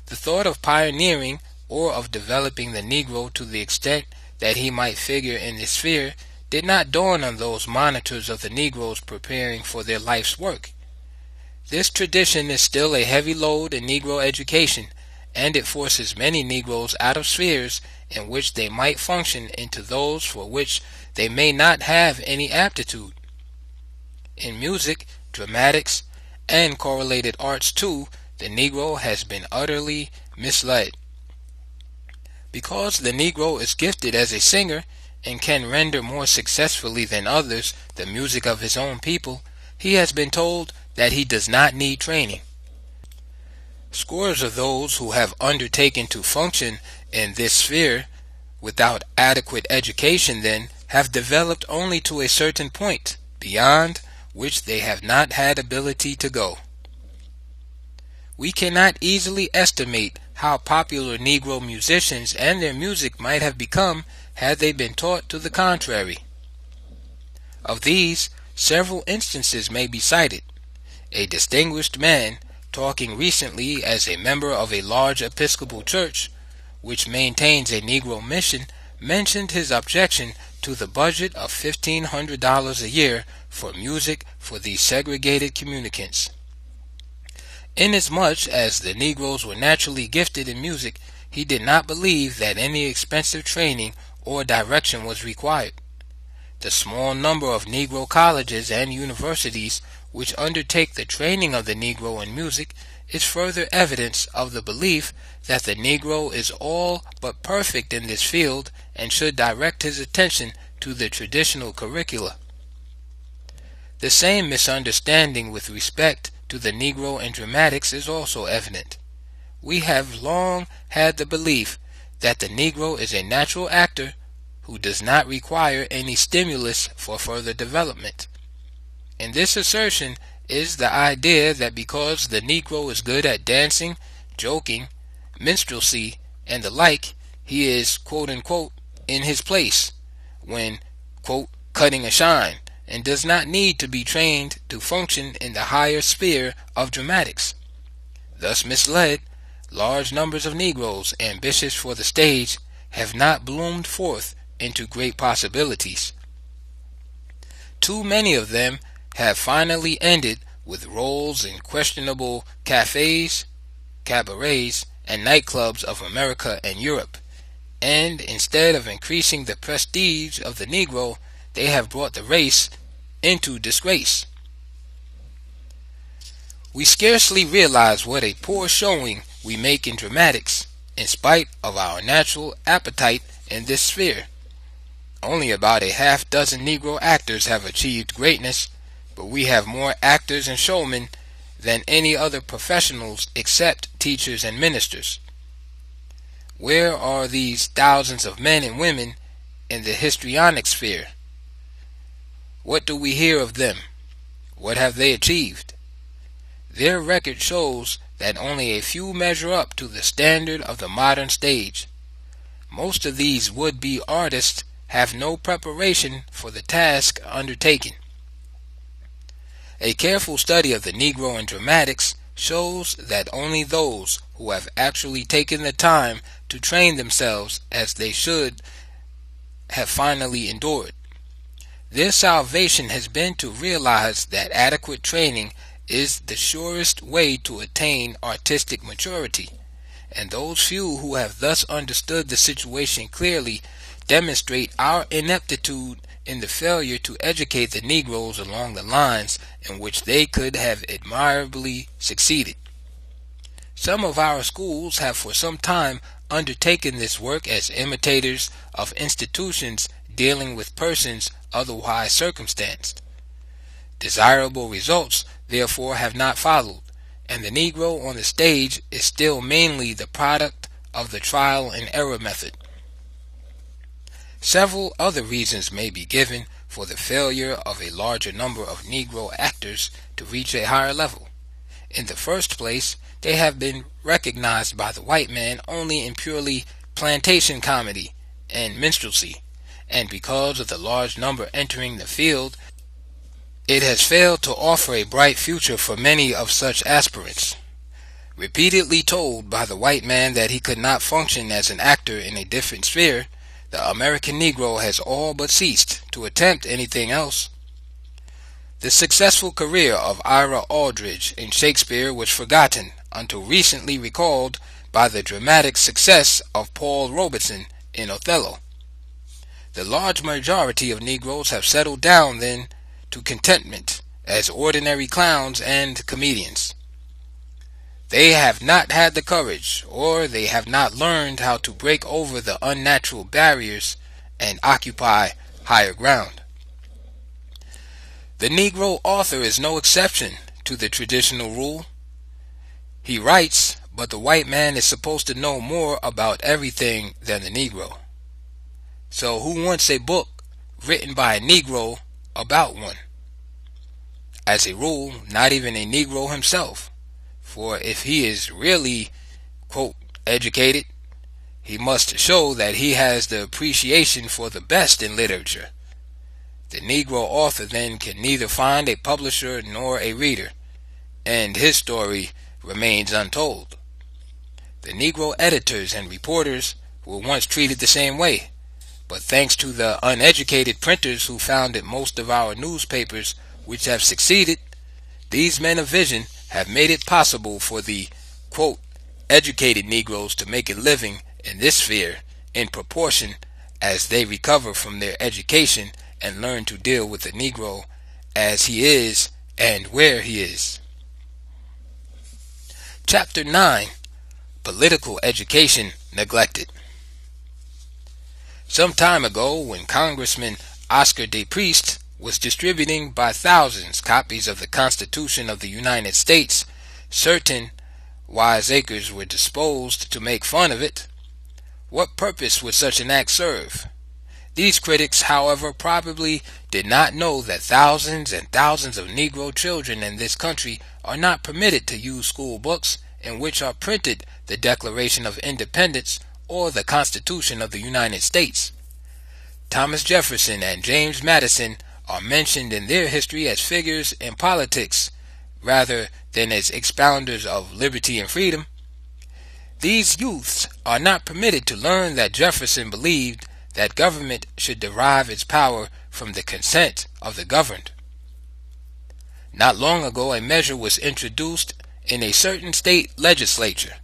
The thought of pioneering or of developing the Negro to the extent that he might figure in this sphere did not dawn on those monitors of the Negroes preparing for their life's work. This tradition is still a heavy load in Negro education, and it forces many Negroes out of spheres in which they might function into those for which they may not have any aptitude. In music, dramatics, and correlated arts too, the Negro has been utterly misled. Because the Negro is gifted as a singer and can render more successfully than others the music of his own people, he has been told that he does not need training. Scores of those who have undertaken to function in this sphere without adequate education then have developed only to a certain point, beyond which they have not had ability to go. We cannot easily estimate how popular Negro musicians and their music might have become had they been taught to the contrary. Of these, several instances may be cited. A distinguished man, talking recently as a member of a large Episcopal church, which maintains a Negro mission, mentioned his objection to the budget of $1,500 a year for music for these segregated communicants. Inasmuch as the Negroes were naturally gifted in music, he did not believe that any expensive training or direction was required. The small number of Negro colleges and universities which undertake the training of the Negro in music is further evidence of the belief that the Negro is all but perfect in this field and should direct his attention to the traditional curricula. The same misunderstanding with respect to the Negro in dramatics is also evident. We have long had the belief that the Negro is a natural actor who does not require any stimulus for further development. In this assertion is the idea that because the Negro is good at dancing, joking, minstrelsy, and the like, he is quote-unquote in his place when quote cutting a shine, and does not need to be trained to function in the higher sphere of dramatics. Thus misled, large numbers of Negroes ambitious for the stage have not bloomed forth into great possibilities. Too many of them have finally ended with roles in questionable cafes, cabarets, and nightclubs of America and Europe, and instead of increasing the prestige of the Negro, they have brought the race into disgrace. We scarcely realize what a poor showing we make in dramatics, in spite of our natural appetite in this sphere. Only about a half-dozen Negro actors have achieved greatness, but we have more actors and showmen than any other professionals except teachers and ministers. Where are these thousands of men and women in the histrionic sphere? What do we hear of them? What have they achieved? Their record shows that only a few measure up to the standard of the modern stage. Most of these would-be artists have no preparation for the task undertaken. A careful study of the Negro in dramatics shows that only those who have actually taken the time to train themselves as they should have finally endured. Their salvation has been to realize that adequate training is the surest way to attain artistic maturity, and those few who have thus understood the situation clearly demonstrate our ineptitude in the failure to educate the Negroes along the lines in which they could have admirably succeeded. Some of our schools have for some time undertaken this work as imitators of institutions dealing with persons otherwise circumstanced. Desirable results, therefore, have not followed, and the Negro on the stage is still mainly the product of the trial and error method. Several other reasons may be given for the failure of a larger number of Negro actors to reach a higher level. In the first place, they have been recognized by the white man only in purely plantation comedy and minstrelsy, and because of the large number entering the field, it has failed to offer a bright future for many of such aspirants. Repeatedly told by the white man that he could not function as an actor in a different sphere, the American Negro has all but ceased to attempt anything else. The successful career of Ira Aldridge in Shakespeare was forgotten until recently recalled by the dramatic success of Paul Robeson in Othello. The large majority of Negroes have settled down then to contentment as ordinary clowns and comedians. They have not had the courage, or they have not learned how to break over the unnatural barriers and occupy higher ground. The Negro author is no exception to the traditional rule. He writes, but the white man is supposed to know more about everything than the Negro. So who wants a book written by a Negro about one? As a rule, not even a Negro himself. For if he is really, quote, educated, he must show that he has the appreciation for the best in literature. The Negro author then can neither find a publisher nor a reader, and his story remains untold. The Negro editors and reporters were once treated the same way, but thanks to the uneducated printers who founded most of our newspapers which have succeeded, these men of vision have made it possible for the, quote, educated Negroes to make a living in this sphere in proportion as they recover from their education and learn to deal with the Negro as he is and where he is. Chapter 9. Political Education Neglected. Some time ago, when Congressman Oscar De Priest was distributing by thousands copies of the Constitution of the United States, certain wiseacres were disposed to make fun of it. What purpose would such an act serve? These critics, however, probably did not know that thousands and thousands of Negro children in this country are not permitted to use school books in which are printed the Declaration of Independence or the Constitution of the United States. Thomas Jefferson and James Madison are mentioned in their history as figures in politics rather than as expounders of liberty and freedom. These youths are not permitted to learn that Jefferson believed that government should derive its power from the consent of the governed. Not long ago, a measure was introduced in a certain state legislature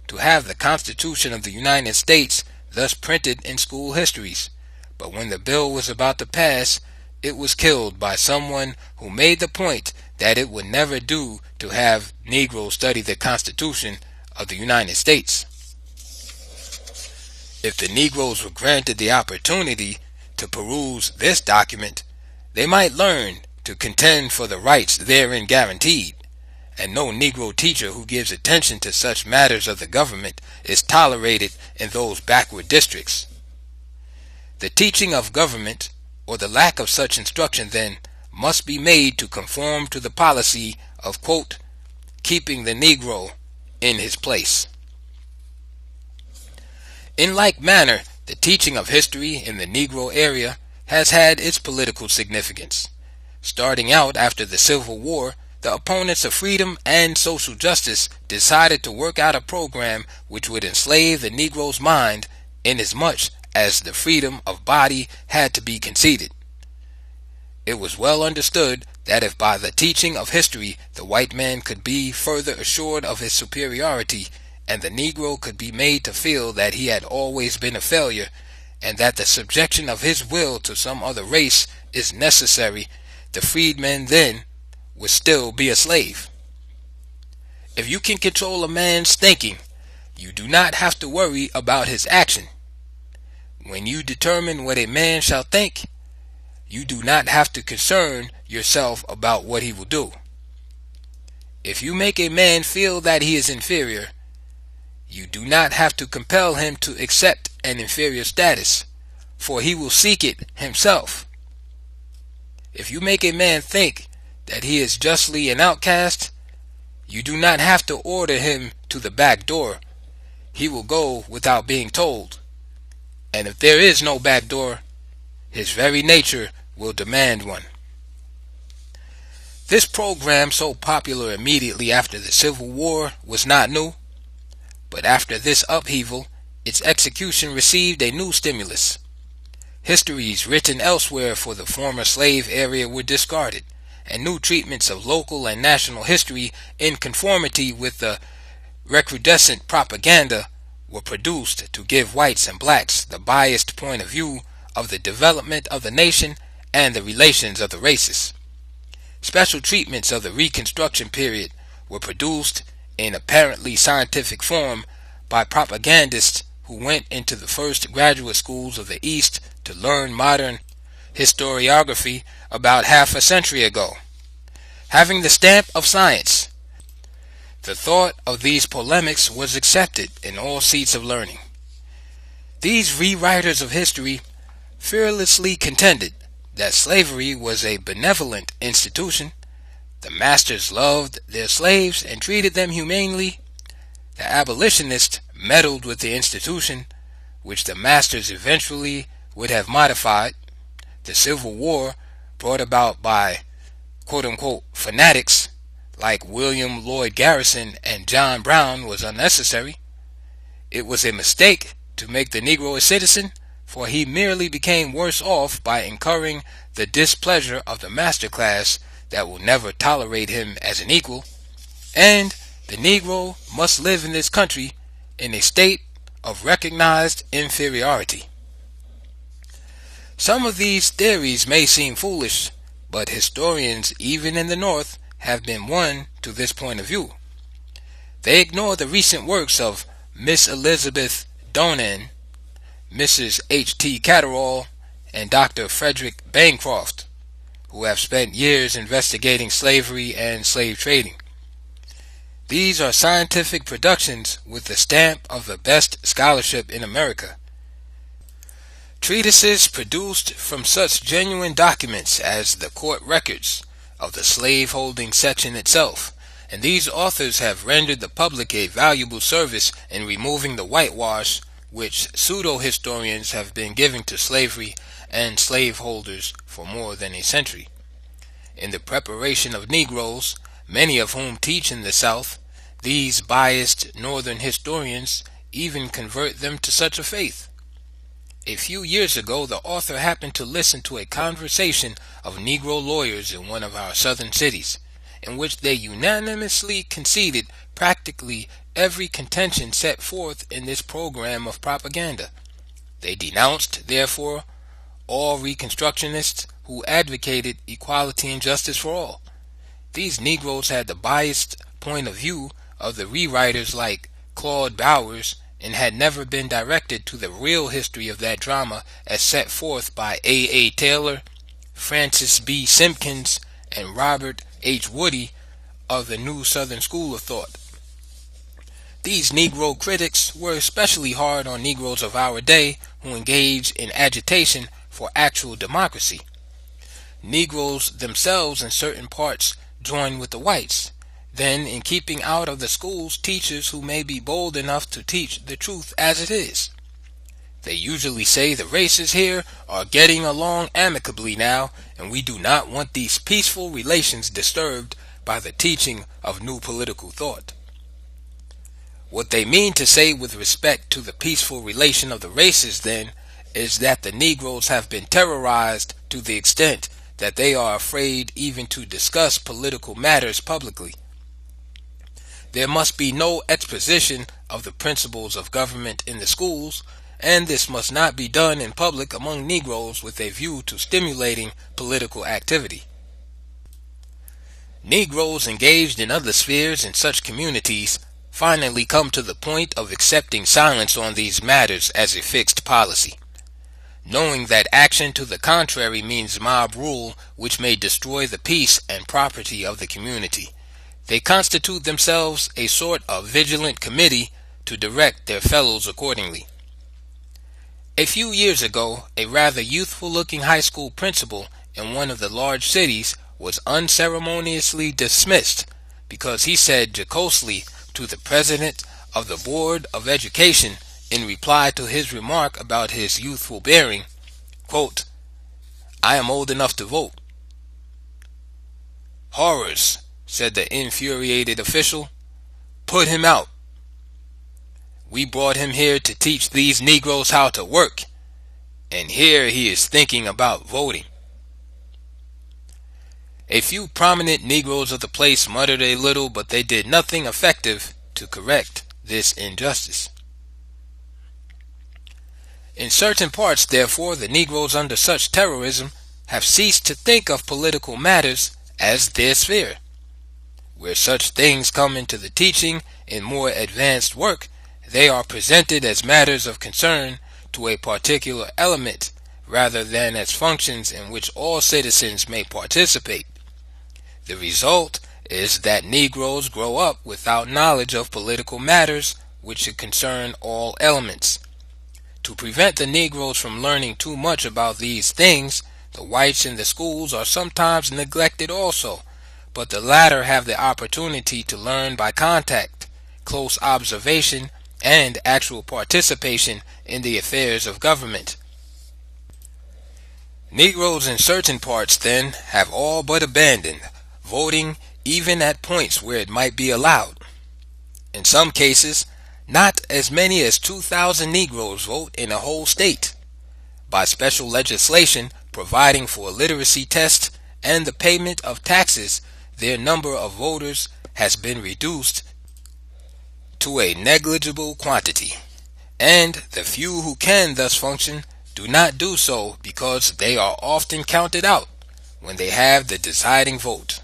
to have the Constitution of the United States thus printed in school histories, but when the bill was about to pass, it was killed by someone who made the point that it would never do to have Negroes study the Constitution of the United States. If the Negroes were granted the opportunity to peruse this document, they might learn to contend for the rights therein guaranteed, and no Negro teacher who gives attention to such matters of the government is tolerated in those backward districts. The teaching of government, or the lack of such instruction, then, must be made to conform to the policy of, quote, keeping the Negro in his place. In like manner, the teaching of history in the Negro area has had its political significance. Starting out after the Civil War, the opponents of freedom and social justice decided to work out a program which would enslave the Negro's mind inasmuch as the freedom of body had to be conceded. It was well understood that if by the teaching of history the white man could be further assured of his superiority, and the Negro could be made to feel that he had always been a failure, and that the subjection of his will to some other race is necessary, the freedman then would still be a slave. If you can control a man's thinking, you do not have to worry about his action. When you determine what a man shall think, you do not have to concern yourself about what he will do. If you make a man feel that he is inferior, you do not have to compel him to accept an inferior status, for he will seek it himself. If you make a man think that he is justly an outcast, you do not have to order him to the back door. He will go without being told. And if there is no back door, his very nature will demand one. This program, so popular immediately after the Civil War, was not new, but after this upheaval, its execution received a new stimulus. Histories written elsewhere for the former slave area were discarded, and new treatments of local and national history in conformity with the recrudescent propaganda were produced to give whites and blacks the biased point of view of the development of the nation and the relations of the races. Special treatments of the Reconstruction period were produced in apparently scientific form by propagandists who went into the first graduate schools of the East to learn modern historiography about half a century ago. Having the stamp of science, the thought of these polemics was accepted in all seats of learning. These rewriters of history fearlessly contended that slavery was a benevolent institution. The masters loved their slaves and treated them humanely. The abolitionists meddled with the institution, which the masters eventually would have modified. The Civil War, brought about by quote-unquote fanatics like William Lloyd Garrison and John Brown, was unnecessary. It was a mistake to make the Negro a citizen, for he merely became worse off by incurring the displeasure of the master class that will never tolerate him as an equal, and the Negro must live in this country in a state of recognized inferiority. Some of these theories may seem foolish, but historians even in the North have been won to this point of view. They ignore the recent works of Miss Elizabeth Donen, Mrs. H.T. Catterall, and Dr. Frederick Bancroft, who have spent years investigating slavery and slave trading. These are scientific productions with the stamp of the best scholarship in America. Treatises produced from such genuine documents as the court records of the slaveholding section itself, and these authors have rendered the public a valuable service in removing the whitewash which pseudo-historians have been giving to slavery and slaveholders for more than a century. In the preparation of Negroes, many of whom teach in the South, these biased Northern historians even convert them to such a faith. A few years ago, the author happened to listen to a conversation of Negro lawyers in one of our southern cities, in which they unanimously conceded practically every contention set forth in this program of propaganda. They denounced, therefore, all Reconstructionists who advocated equality and justice for all. These Negroes had the biased point of view of the rewriters like Claude Bowers, and had never been directed to the real history of that drama as set forth by A. Taylor, Francis B. Simpkins, and Robert H. Woody of the New Southern School of Thought. These Negro critics were especially hard on Negroes of our day who engage in agitation for actual democracy. Negroes themselves in certain parts join with the whites. Then, in keeping out of the schools teachers who may be bold enough to teach the truth as it is. They usually say the races here are getting along amicably now, and we do not want these peaceful relations disturbed by the teaching of new political thought. What they mean to say with respect to the peaceful relation of the races, then, is that the Negroes have been terrorized to the extent that they are afraid even to discuss political matters publicly. There must be no exposition of the principles of government in the schools, and this must not be done in public among Negroes with a view to stimulating political activity. Negroes engaged in other spheres in such communities finally come to the point of accepting silence on these matters as a fixed policy, knowing that action to the contrary means mob rule which may destroy the peace and property of the community. They constitute themselves a sort of vigilant committee to direct their fellows accordingly. A few years ago, a rather youthful-looking high school principal in one of the large cities was unceremoniously dismissed because he said jocosely to the president of the Board of Education in reply to his remark about his youthful bearing, quote, "I am old enough to vote." "Horrors," said the infuriated official. "Put him out. We brought him here to teach these Negroes how to work, and here he is thinking about voting." A few prominent Negroes of the place muttered a little, but they did nothing effective to correct this injustice. In certain parts, therefore, the Negroes under such terrorism have ceased to think of political matters as their sphere. Where such things come into the teaching in more advanced work, they are presented as matters of concern to a particular element rather than as functions in which all citizens may participate. The result is that Negroes grow up without knowledge of political matters which should concern all elements. To prevent the Negroes from learning too much about these things, the whites in the schools are sometimes neglected also, but the latter have the opportunity to learn by contact, close observation, and actual participation in the affairs of government. Negroes in certain parts, then, have all but abandoned voting even at points where it might be allowed. In some cases, not as many as 2,000 Negroes vote in a whole state. By special legislation providing for a literacy test and the payment of taxes, their number of voters has been reduced to a negligible quantity, and the few who can thus function do not do so because they are often counted out when they have the deciding vote.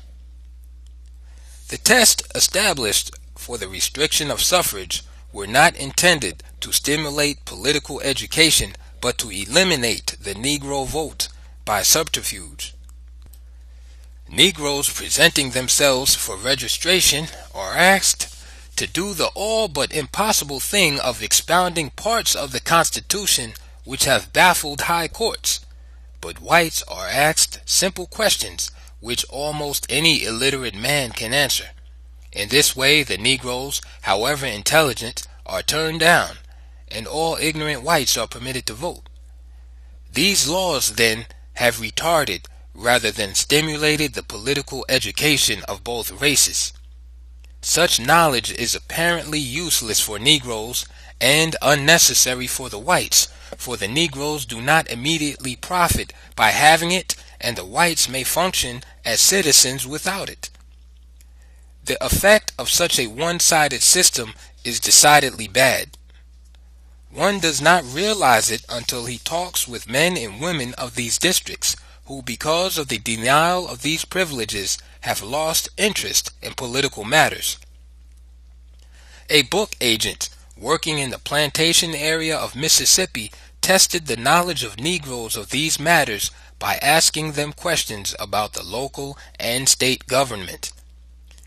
The test established for the restriction of suffrage were not intended to stimulate political education, but to eliminate the Negro vote by subterfuge. Negroes presenting themselves for registration are asked to do the all but impossible thing of expounding parts of the Constitution which have baffled high courts, but whites are asked simple questions which almost any illiterate man can answer. In this way the Negroes, however intelligent, are turned down, and all ignorant whites are permitted to vote. These laws, then, have retarded rather than stimulated the political education of both races. Such knowledge is apparently useless for Negroes and unnecessary for the whites, for the Negroes do not immediately profit by having it, and the whites may function as citizens without it. The effect of such a one-sided system is decidedly bad. One does not realize it until he talks with men and women of these districts, who because of the denial of these privileges have lost interest in political matters. A book agent working in the plantation area of Mississippi tested the knowledge of Negroes of these matters by asking them questions about the local and state government.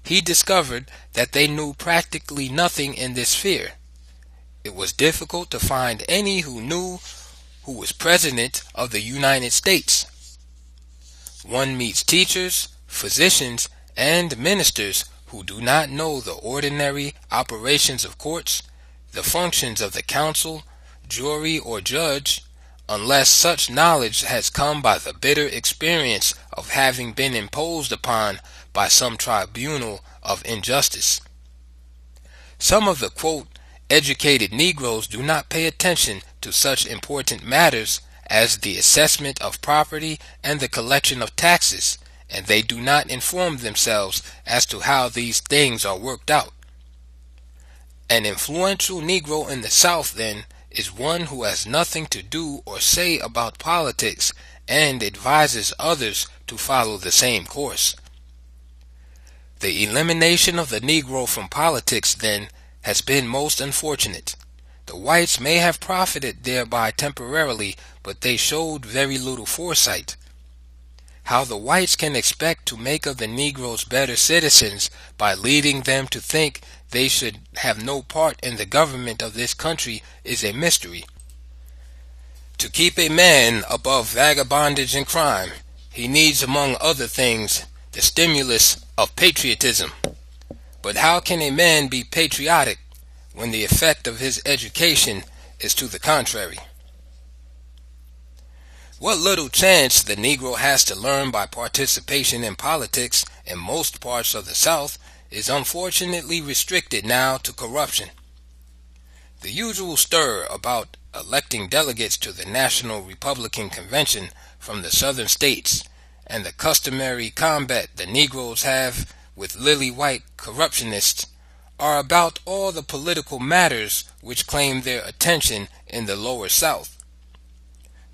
He discovered that they knew practically nothing in this sphere. It was difficult to find any who knew who was President of the United States. One meets teachers, physicians, and ministers who do not know the ordinary operations of courts, the functions of the counsel, jury, or judge, unless such knowledge has come by the bitter experience of having been imposed upon by some tribunal of injustice. Some of the, quote, educated Negroes do not pay attention to such important matters as the assessment of property and the collection of taxes, and they do not inform themselves as to how these things are worked out. An influential Negro in the South, then, is one who has nothing to do or say about politics and advises others to follow the same course. The elimination of the Negro from politics, then, has been most unfortunate. The whites may have profited thereby temporarily, but they showed very little foresight. How the whites can expect to make of the Negroes better citizens by leading them to think they should have no part in the government of this country is a mystery. To keep a man above vagabondage and crime, he needs, among other things, the stimulus of patriotism. But how can a man be patriotic when the effect of his education is to the contrary? What little chance the Negro has to learn by participation in politics in most parts of the South is unfortunately restricted now to corruption. The usual stir about electing delegates to the National Republican Convention from the Southern states and the customary combat the Negroes have with lily-white corruptionists are about all the political matters which claim their attention in the Lower South.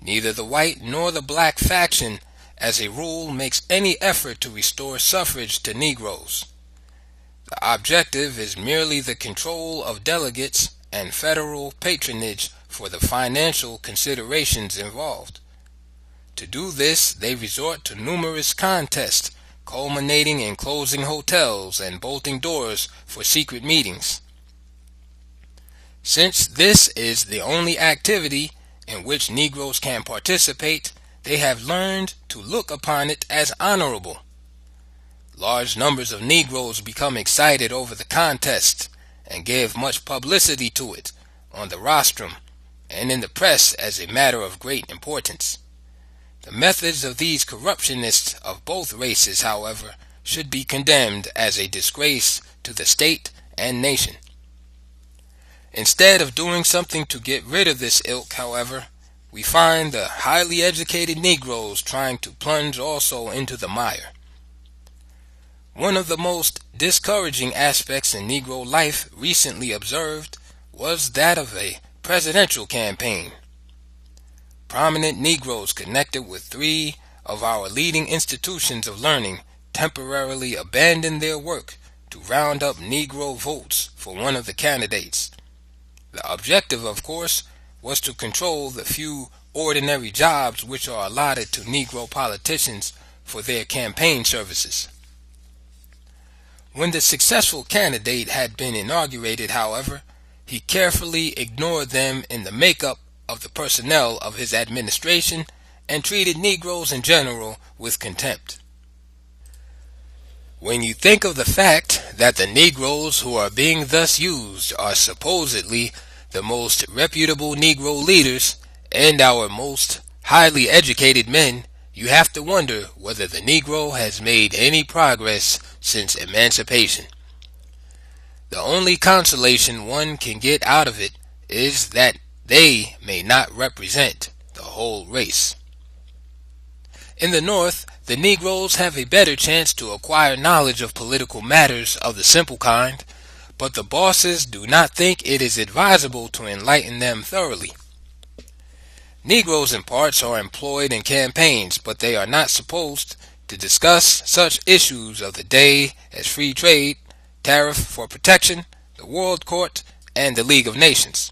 Neither the white nor the black faction, as a rule, makes any effort to restore suffrage to Negroes. The objective is merely the control of delegates and federal patronage for the financial considerations involved. To do this, they resort to numerous contests, culminating in closing hotels and bolting doors for secret meetings. Since this is the only activity in which Negroes can participate, they have learned to look upon it as honorable. Large numbers of Negroes become excited over the contest and give much publicity to it on the rostrum and in the press as a matter of great importance. The methods of these corruptionists of both races, however, should be condemned as a disgrace to the state and nation. Instead of doing something to get rid of this ilk, however, we find the highly educated Negroes trying to plunge also into the mire. One of the most discouraging aspects in Negro life recently observed was that of a presidential campaign. Prominent Negroes connected with 3 of our leading institutions of learning temporarily abandoned their work to round up Negro votes for one of the candidates. The objective, of course, was to control the few ordinary jobs which are allotted to Negro politicians for their campaign services. When the successful candidate had been inaugurated, however, he carefully ignored them in the makeup of the personnel of his administration and treated Negroes in general with contempt. When you think of the fact that the Negroes who are being thus used are supposedly the most reputable Negro leaders and our most highly educated men, you have to wonder whether the Negro has made any progress since emancipation. The only consolation one can get out of it is that they may not represent the whole race. In the North, the Negroes have a better chance to acquire knowledge of political matters of the simple kind, but the bosses do not think it is advisable to enlighten them thoroughly. Negroes in parts are employed in campaigns, but they are not supposed to discuss such issues of the day as free trade, tariff for protection, the World Court, and the League of Nations.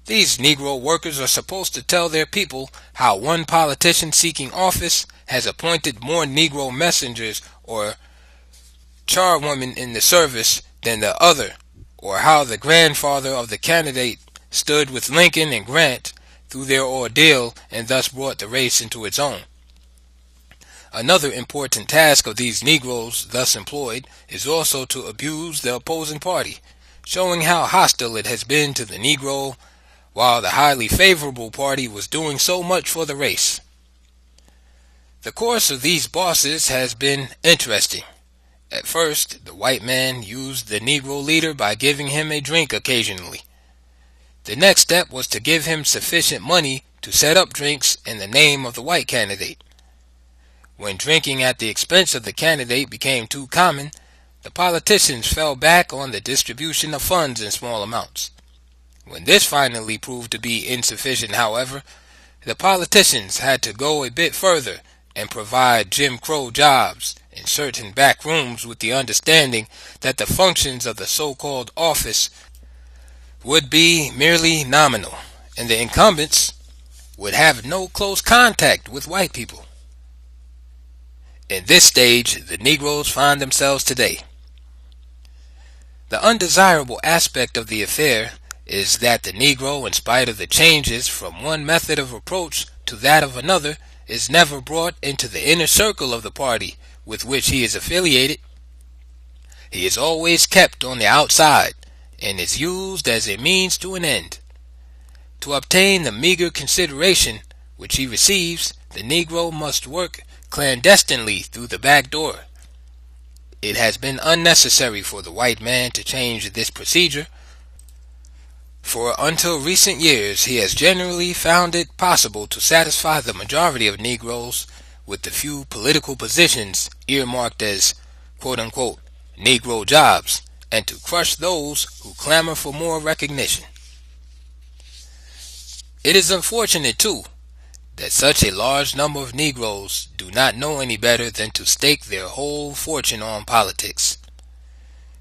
These Negro workers are supposed to tell their people how one politician seeking office has appointed more Negro messengers or charwomen in the service than the other, or how the grandfather of the candidate stood with Lincoln and Grant through their ordeal and thus brought the race into its own. Another important task of these Negroes thus employed is also to abuse the opposing party, showing how hostile it has been to the Negro while the highly favorable party was doing so much for the race. The course of these bosses has been interesting. At first, the white man used the Negro leader by giving him a drink occasionally. The next step was to give him sufficient money to set up drinks in the name of the white candidate. When drinking at the expense of the candidate became too common, the politicians fell back on the distribution of funds in small amounts. When this finally proved to be insufficient, however, the politicians had to go a bit further and provide Jim Crow jobs in certain back rooms with the understanding that the functions of the so-called office would be merely nominal, and the incumbents would have no close contact with white people. In this stage, the Negroes find themselves today. The undesirable aspect of the affair is that the Negro, in spite of the changes from one method of approach to that of another, is never brought into the inner circle of the party with which he is affiliated. He is always kept on the outside and is used as a means to an end. To obtain the meager consideration which he receives, the Negro must work clandestinely through the back door. It has been unnecessary for the white man to change this procedure, for until recent years he has generally found it possible to satisfy the majority of Negroes with the few political positions earmarked as quote-unquote Negro jobs, and to crush those who clamor for more recognition. It is unfortunate, too, that such a large number of Negroes do not know any better than to stake their whole fortune on politics.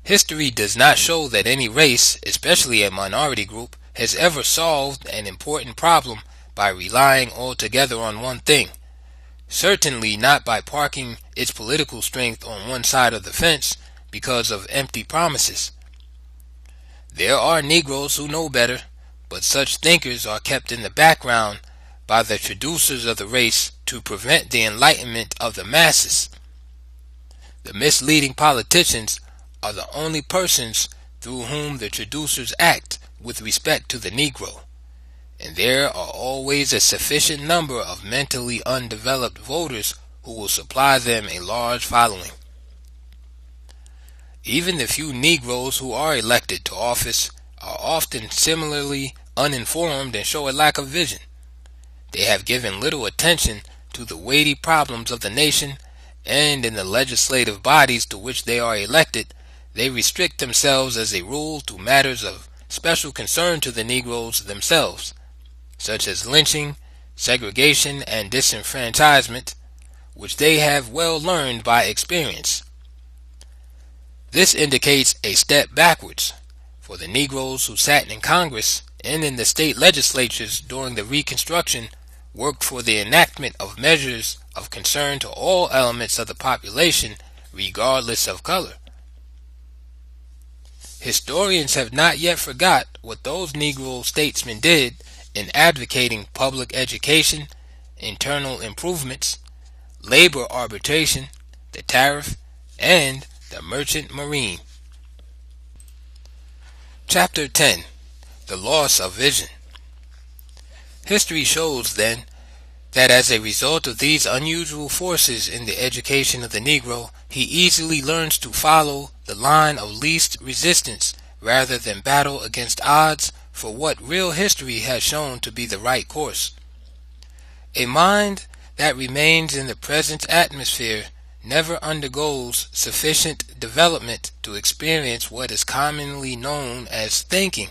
History does not show that any race, especially a minority group, has ever solved an important problem by relying altogether on one thing, certainly not by parking its political strength on one side of the fence because of empty promises. There are Negroes who know better, but such thinkers are kept in the background by the traducers of the race to prevent the enlightenment of the masses. The misleading politicians are the only persons through whom the traducers act with respect to the Negro, and there are always a sufficient number of mentally undeveloped voters who will supply them a large following. Even the few Negroes who are elected to office are often similarly uninformed and show a lack of vision. They have given little attention to the weighty problems of the nation, and in the legislative bodies to which they are elected, they restrict themselves as a rule to matters of special concern to the Negroes themselves, such as lynching, segregation, and disenfranchisement, which they have well learned by experience. This indicates a step backwards, for the Negroes who sat in Congress and in the state legislatures during the Reconstruction worked for the enactment of measures of concern to all elements of the population, regardless of color. Historians have not yet forgot what those Negro statesmen did in advocating public education, internal improvements, labor arbitration, the tariff, and the merchant marine. Chapter 10. The Loss of Vision. History shows, then, that as a result of these unusual forces in the education of the Negro, he easily learns to follow the line of least resistance rather than battle against odds for what real history has shown to be the right course. A mind that remains in the present atmosphere never undergoes sufficient development to experience what is commonly known as thinking.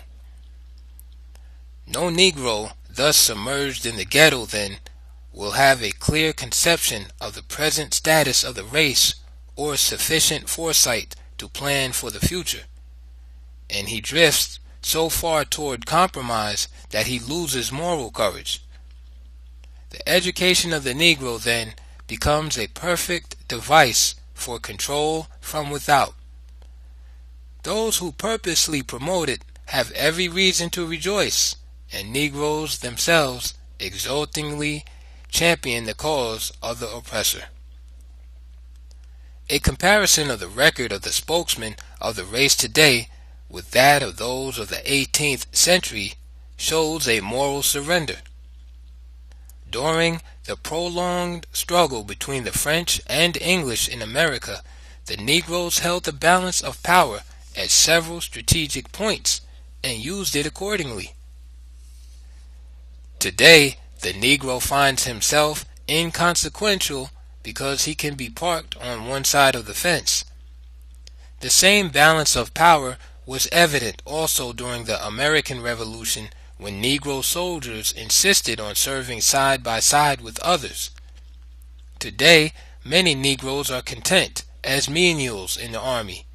No Negro thus submerged in the ghetto, then, will have a clear conception of the present status of the race or sufficient foresight to plan for the future, and he drifts so far toward compromise that he loses moral courage. The education of the Negro, then, becomes a perfect device for control from without. Those who purposely promote it have every reason to rejoice, and Negroes themselves exultingly champion the cause of the oppressor. A comparison of the record of the spokesmen of the race today with that of those of the 18th century shows a moral surrender. During the prolonged struggle between the French and English in America, the Negroes held the balance of power at several strategic points and used it accordingly. Today, the Negro finds himself inconsequential because he can be parked on one side of the fence. The same balance of power was evident also during the American Revolution, when Negro soldiers insisted on serving side by side with others. Today, many Negroes are content as menials in the army.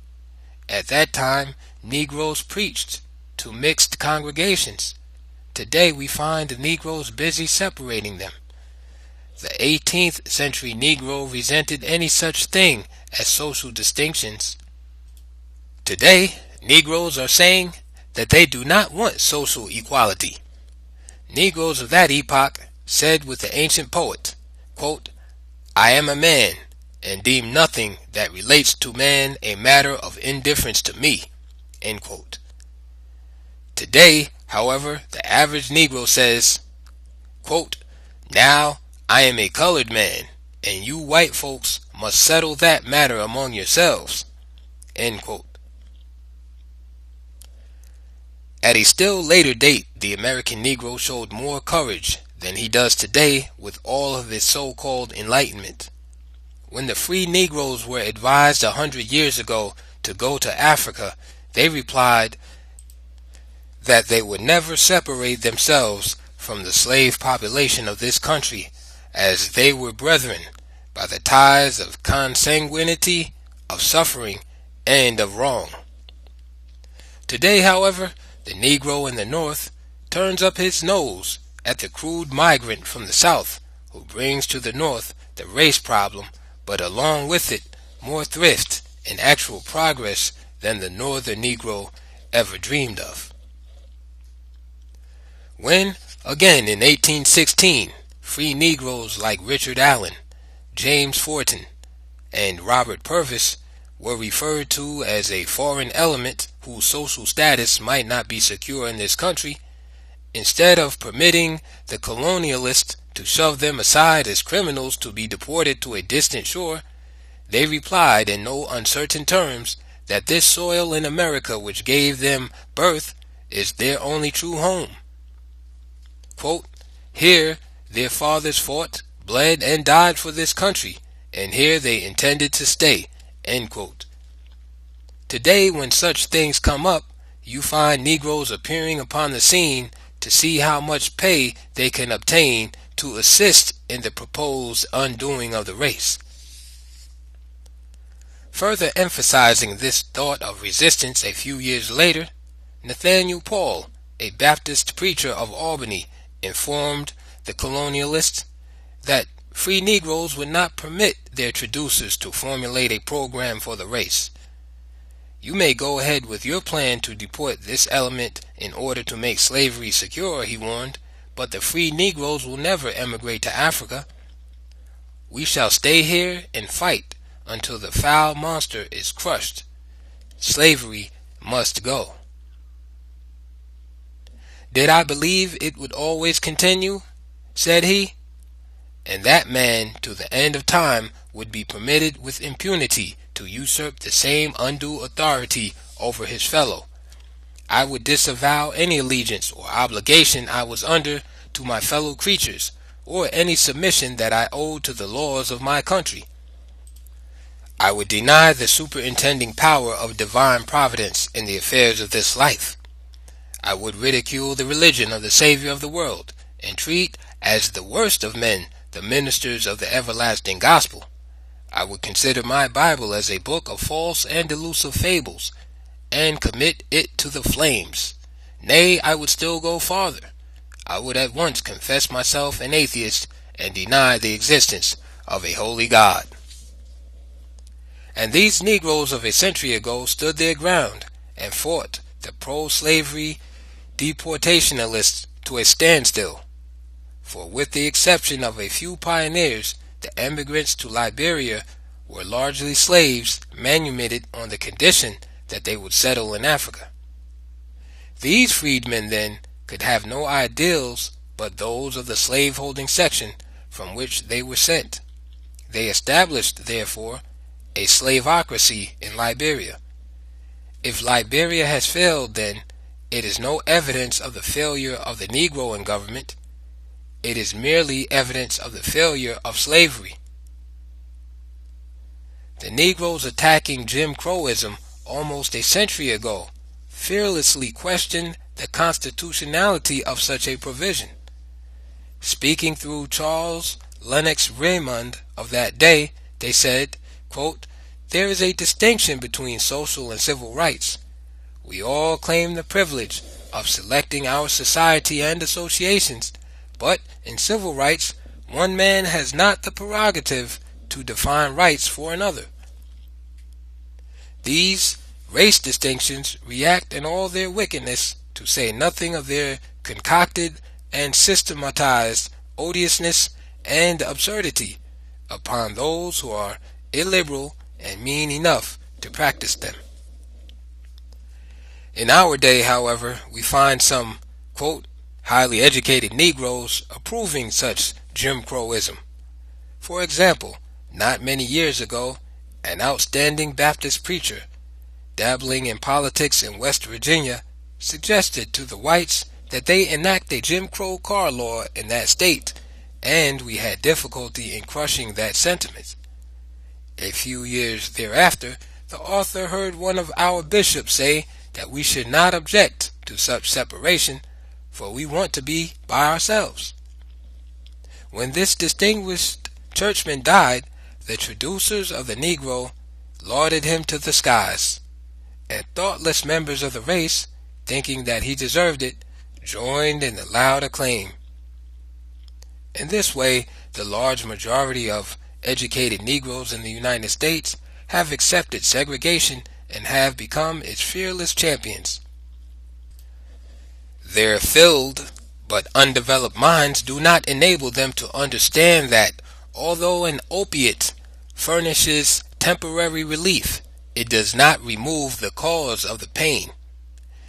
At that time, Negroes preached to mixed congregations. Today we find the Negroes busy separating them. The 18th century Negro resented any such thing as social distinctions. Today, Negroes are saying that they do not want social equality. Negroes of that epoch said with the ancient poet, quote, "I am a man, and deem nothing that relates to man a matter of indifference to me." End quote. Today, however, the average Negro says, quote, "Now I am a colored man, and you white folks must settle that matter among yourselves." End quote. At a still later date, the American Negro showed more courage than he does today with all of his so-called enlightenment. When the free Negroes were advised 100 years ago to go to Africa, they replied that they would never separate themselves from the slave population of this country, as they were brethren by the ties of consanguinity, of suffering, and of wrong. Today, however, the Negro in the North turns up his nose at the crude migrant from the South, who brings to the North the race problem, but along with it more thrift and actual progress than the Northern Negro ever dreamed of. When, again in 1816, free Negroes like Richard Allen, James Forten, and Robert Purvis were referred to as a foreign element whose social status might not be secure in this country, instead of permitting the colonialists to shove them aside as criminals to be deported to a distant shore, they replied in no uncertain terms that this soil in America which gave them birth is their only true home. Quote, "Here their fathers fought, bled, and died for this country, and here they intended to stay." End quote. Today, when such things come up, you find Negroes appearing upon the scene to see how much pay they can obtain to assist in the proposed undoing of the race. Further emphasizing this thought of resistance a few years later, Nathaniel Paul, a Baptist preacher of Albany, informed the colonialists that free Negroes would not permit their traducers to formulate a program for the race. "You may go ahead with your plan to deport this element in order to make slavery secure," he warned, "but the free Negroes will never emigrate to Africa. We shall stay here and fight until the foul monster is crushed. Slavery must go." "Did I believe it would always continue?" said he. "And that man to the end of time would be permitted with impunity to usurp the same undue authority over his fellow. I would disavow any allegiance or obligation I was under to my fellow creatures, or any submission that I owed to the laws of my country. I would deny the superintending power of divine providence in the affairs of this life. I would ridicule the religion of the Savior of the world, and treat as the worst of men the ministers of the everlasting gospel. I would consider my Bible as a book of false and delusive fables, and commit it to the flames. Nay, I would still go farther. I would at once confess myself an atheist, and deny the existence of a holy God." And these Negroes of a century ago stood their ground, and fought the pro-slavery deportationalists to a standstill. For with the exception of a few pioneers, the emigrants to Liberia were largely slaves manumitted on the condition that they would settle in Africa. These freedmen, then, could have no ideals but those of the slave-holding section from which they were sent. They established, therefore, a slavocracy in Liberia. If Liberia has failed, then, it is no evidence of the failure of the Negro in government. It is merely evidence of the failure of slavery. The Negroes attacking Jim Crowism almost a century ago fearlessly questioned the constitutionality of such a provision. Speaking through Charles Lennox Raymond of that day, they said, quote, "There is a distinction between social and civil rights. We all claim the privilege of selecting our society and associations, but in civil rights, one man has not the prerogative to define rights for another. These race distinctions react in all their wickedness, to say nothing of their concocted and systematized odiousness and absurdity, upon those who are illiberal and mean enough to practice them." In our day, however, we find some, quote, highly educated Negroes approving such Jim Crowism. For example, not many years ago, an outstanding Baptist preacher, dabbling in politics in West Virginia, suggested to the whites that they enact a Jim Crow car law in that state, and we had difficulty in crushing that sentiment. A few years thereafter, the author heard one of our bishops say that we should not object to such separation, for we want to be by ourselves. When this distinguished churchman died, the traducers of the Negro lauded him to the skies, and thoughtless members of the race, thinking that he deserved it, joined in the loud acclaim. In this way, the large majority of educated Negroes in the United States have accepted segregation and have become its fearless champions. Their filled but undeveloped minds do not enable them to understand that, although an opiate furnishes temporary relief, it does not remove the cause of the pain.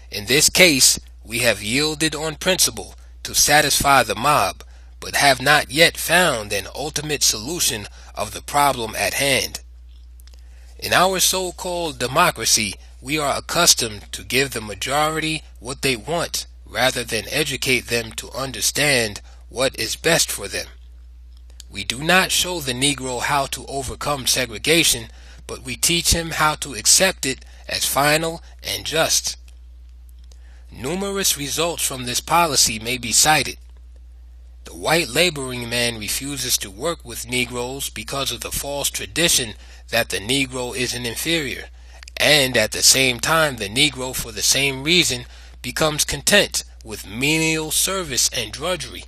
In this case, we have yielded on principle to satisfy the mob, but have not yet found an ultimate solution of the problem at hand. In our so-called democracy, we are accustomed to give the majority what they want, rather than educate them to understand what is best for them. We do not show the Negro how to overcome segregation, but we teach him how to accept it as final and just. Numerous results from this policy may be cited. The white laboring man refuses to work with Negroes because of the false tradition that the Negro is an inferior, and at the same time the Negro, for the same reason, becomes content with menial service and drudgery.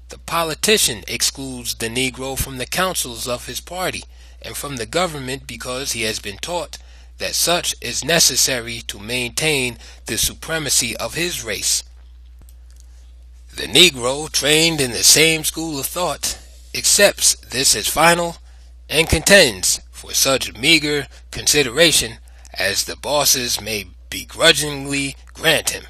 The politician excludes the Negro from the councils of his party and from the government because he has been taught that such is necessary to maintain the supremacy of his race. The Negro, trained in the same school of thought, accepts this as final and contends for such meager consideration as the bosses may begrudgingly grant him.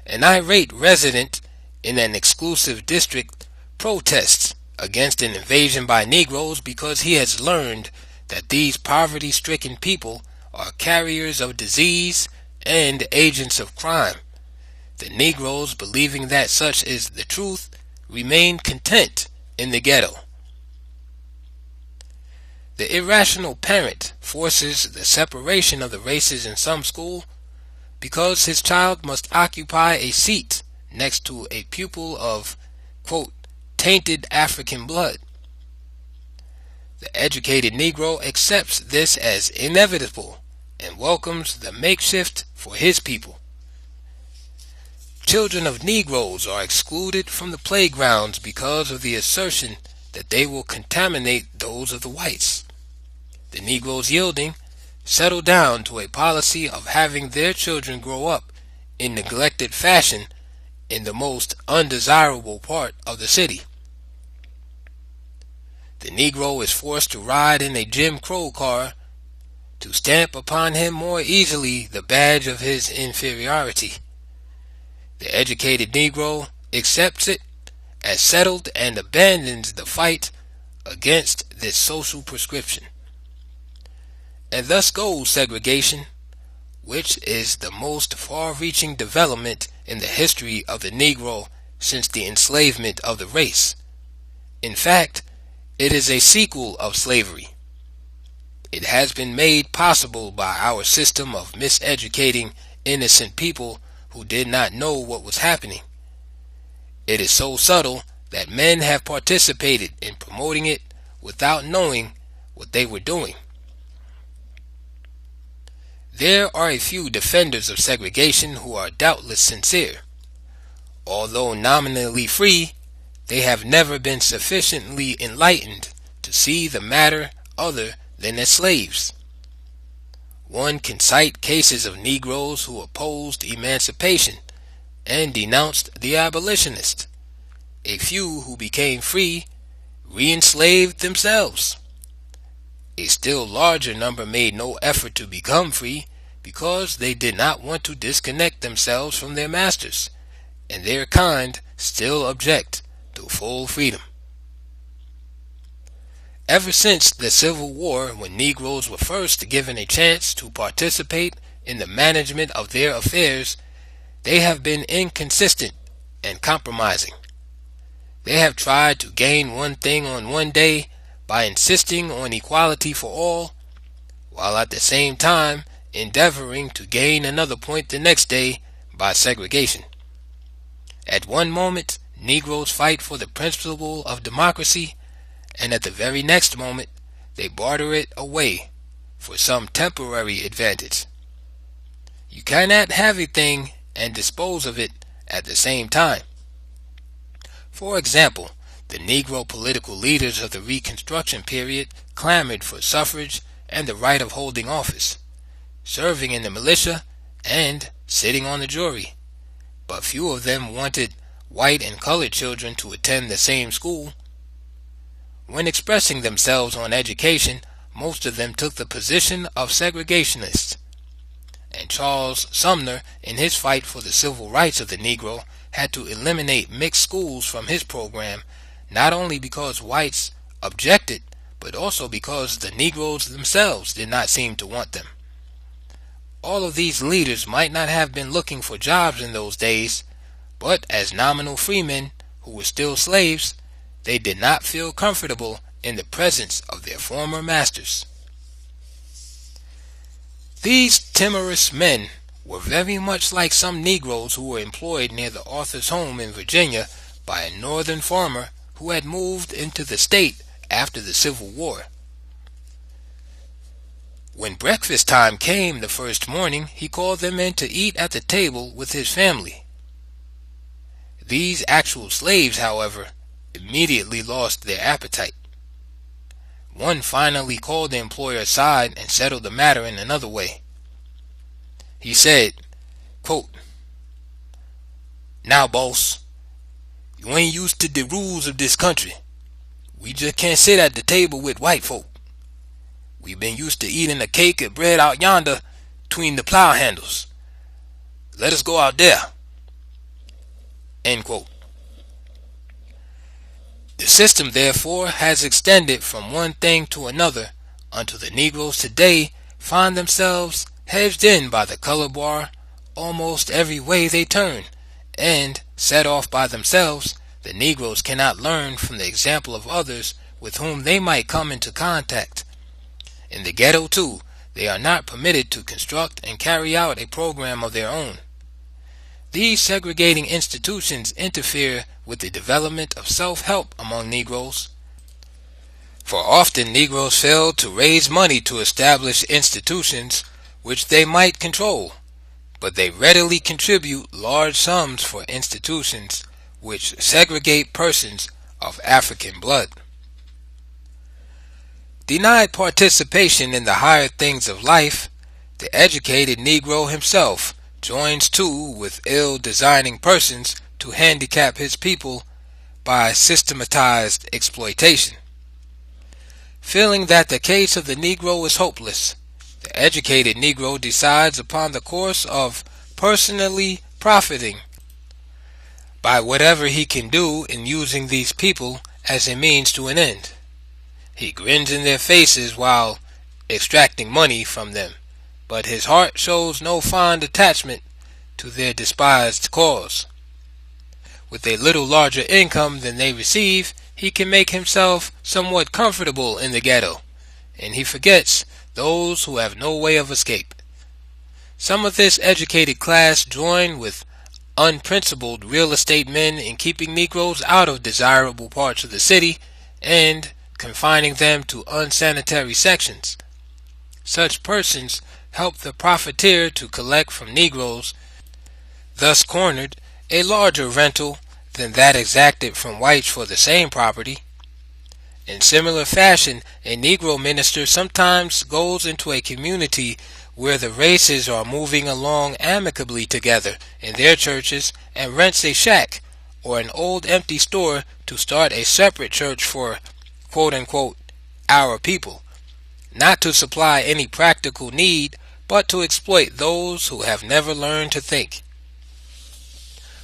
An irate resident in an exclusive district protests against an invasion by Negroes because he has learned that these poverty-stricken people are carriers of disease and agents of crime. The Negroes, believing that such is the truth, remain content in the ghetto. The irrational parent forces the separation of the races in some school because his child must occupy a seat next to a pupil of, quote, tainted African blood. The educated Negro accepts this as inevitable and welcomes the makeshift for his people. Children of Negroes are excluded from the playgrounds because of the assertion that they will contaminate those of the whites. The Negroes, yielding, settle down to a policy of having their children grow up in neglected fashion in the most undesirable part of the city. The Negro is forced to ride in a Jim Crow car to stamp upon him more easily the badge of his inferiority. The educated Negro accepts it as settled and abandons the fight against this social prescription. And thus goes segregation, which is the most far-reaching development in the history of the Negro since the enslavement of the race. In fact, it is a sequel of slavery. It has been made possible by our system of miseducating innocent people who did not know what was happening. It is so subtle that men have participated in promoting it without knowing what they were doing. There are a few defenders of segregation who are doubtless sincere. Although nominally free, they have never been sufficiently enlightened to see the matter other than as slaves. One can cite cases of Negroes who opposed emancipation and denounced the abolitionists. A few who became free re-enslaved themselves. A still larger number made no effort to become free because they did not want to disconnect themselves from their masters, and their kind still object to full freedom. Ever since the Civil War, when Negroes were first given a chance to participate in the management of their affairs, they have been inconsistent and compromising. They have tried to gain one thing on one day by insisting on equality for all, while at the same time endeavoring to gain another point the next day by segregation. At one moment, Negroes fight for the principle of democracy, and at the very next moment, they barter it away for some temporary advantage. You cannot have a thing and dispose of it at the same time. For example, the Negro political leaders of the Reconstruction period clamored for suffrage and the right of holding office, serving in the militia, and sitting on the jury. But few of them wanted white and colored children to attend the same school. When expressing themselves on education, most of them took the position of segregationists. And Charles Sumner, in his fight for the civil rights of the Negro, had to eliminate mixed schools from his program, not only because whites objected, but also because the Negroes themselves did not seem to want them. All of these leaders might not have been looking for jobs in those days, but as nominal freemen who were still slaves, they did not feel comfortable in the presence of their former masters. These timorous men were very much like some Negroes who were employed near the author's home in Virginia by a northern farmer who had moved into the state after the Civil War. When breakfast time came the first morning, he called them in to eat at the table with his family. These actual slaves, however, immediately lost their appetite. One finally called the employer aside and settled the matter in another way. He said, quote, "Now, boss, you ain't used to the rules of this country. We just can't sit at the table with white folk. We've been used to eating the cake and bread out yonder between the plow handles. Let us go out there." End quote. The system, therefore, has extended from one thing to another until the Negroes today find themselves hedged in by the color bar almost every way they turn, and, set off by themselves, the Negroes cannot learn from the example of others with whom they might come into contact. In the ghetto, too, they are not permitted to construct and carry out a program of their own. These segregating institutions interfere with the development of self-help among Negroes. For often Negroes fail to raise money to establish institutions which they might control, but they readily contribute large sums for institutions which segregate persons of African blood. Denied participation in the higher things of life, the educated Negro himself joins too with ill-designing persons to handicap his people by systematized exploitation. Feeling that the case of the Negro is hopeless, the educated Negro decides upon the course of personally profiting by whatever he can do in using these people as a means to an end. He grins in their faces while extracting money from them, but his heart shows no fond attachment to their despised cause. With a little larger income than they receive, he can make himself somewhat comfortable in the ghetto, and he forgets those who have no way of escape. Some of this educated class join with unprincipled real estate men in keeping Negroes out of desirable parts of the city and confining them to unsanitary sections. Such persons help the profiteer to collect from Negroes, thus cornered, a larger rental than that exacted from whites for the same property. In similar fashion, a Negro minister sometimes goes into a community where the races are moving along amicably together in their churches and rents a shack or an old empty store to start a separate church for quote-unquote our people, not to supply any practical need, but to exploit those who have never learned to think.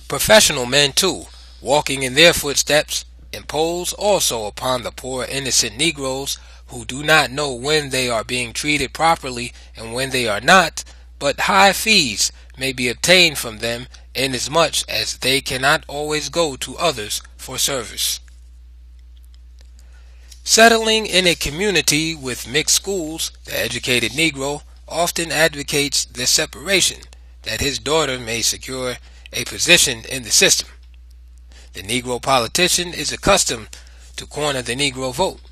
Professional men, too, walking in their footsteps, impose also upon the poor innocent Negroes who do not know when they are being treated properly and when they are not, but high fees may be obtained from them inasmuch as they cannot always go to others for service. Settling in a community with mixed schools, the educated Negro often advocates their separation, that his daughter may secure a position in the system. The Negro politician is accustomed to corner the Negro vote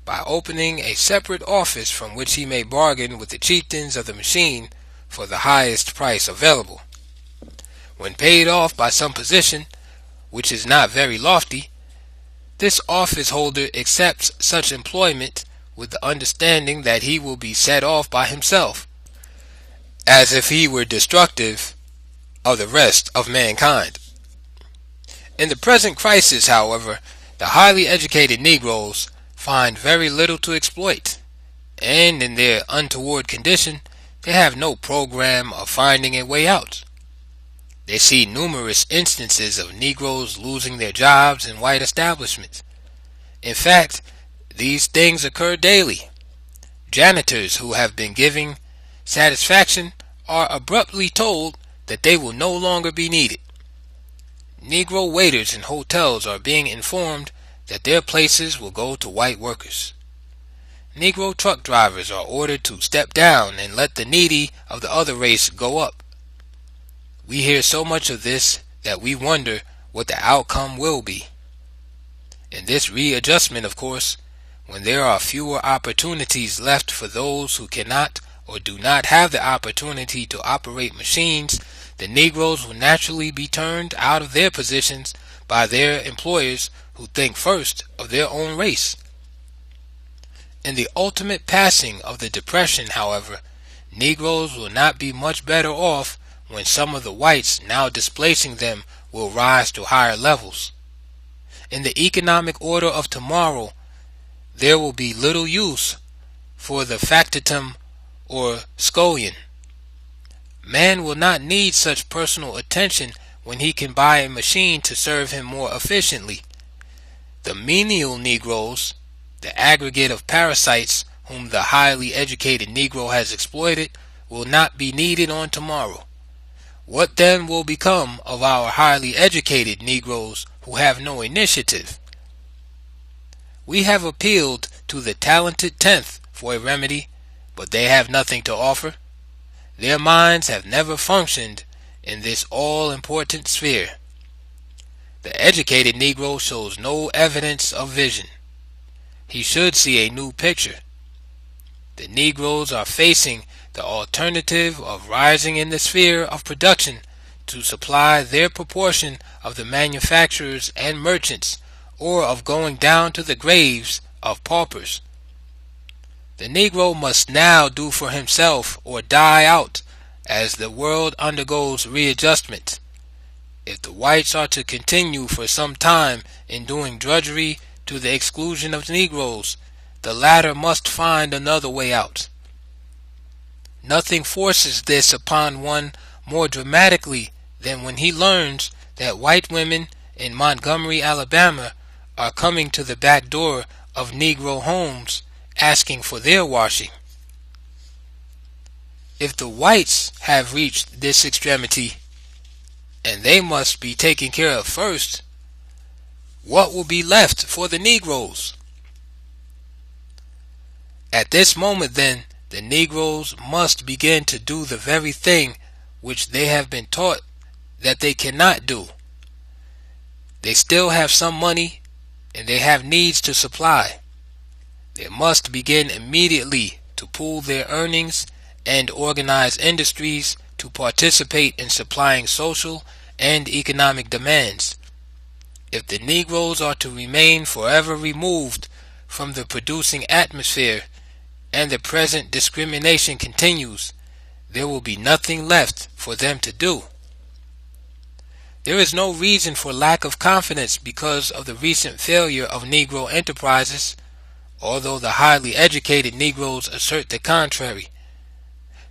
by opening a separate office from which he may bargain with the chieftains of the machine for the highest price available. When paid off by some position, which is not very lofty, this office holder accepts such employment with the understanding that he will be set off by himself, as if he were destructive of the rest of mankind. In the present crisis, however, the highly educated Negroes find very little to exploit, and in their untoward condition, they have no program of finding a way out. They see numerous instances of Negroes losing their jobs in white establishments. In fact, these things occur daily. Janitors who have been giving satisfaction are abruptly told that they will no longer be needed. Negro waiters in hotels are being informed that their places will go to white workers. Negro truck drivers are ordered to step down and let the needy of the other race go up. We hear so much of this that we wonder what the outcome will be. In this readjustment, of course, when there are fewer opportunities left for those who cannot or do not have the opportunity to operate machines, the Negroes will naturally be turned out of their positions by their employers who think first of their own race. In the ultimate passing of the Depression, however, Negroes will not be much better off when some of the whites now displacing them will rise to higher levels. In the economic order of tomorrow, there will be little use for the factotum or scullion. Man will not need such personal attention when he can buy a machine to serve him more efficiently. The menial Negroes, the aggregate of parasites whom the highly educated Negro has exploited, will not be needed on tomorrow. What then will become of our highly educated Negroes who have no initiative? We have appealed to the talented tenth for a remedy, but they have nothing to offer. Their minds have never functioned in this all-important sphere. The educated Negro shows no evidence of vision. He should see a new picture. The Negroes are facing the alternative of rising in the sphere of production to supply their proportion of the manufacturers and merchants, or of going down to the graves of paupers. The Negro must now do for himself or die out as the world undergoes readjustment. If the whites are to continue for some time in doing drudgery to the exclusion of Negroes, the latter must find another way out. Nothing forces this upon one more dramatically than when he learns that white women in Montgomery, Alabama, are coming to the back door of Negro homes asking for their washing. If the whites have reached this extremity, and they must be taken care of first, what will be left for the Negroes? At this moment, then, the Negroes must begin to do the very thing which they have been taught that they cannot do. They still have some money, and they have needs to supply. They must begin immediately to pool their earnings and organize industries to participate in supplying social and economic demands. If the Negroes are to remain forever removed from the producing atmosphere and the present discrimination continues, there will be nothing left for them to do. There is no reason for lack of confidence because of the recent failure of Negro enterprises, although the highly educated Negroes assert the contrary.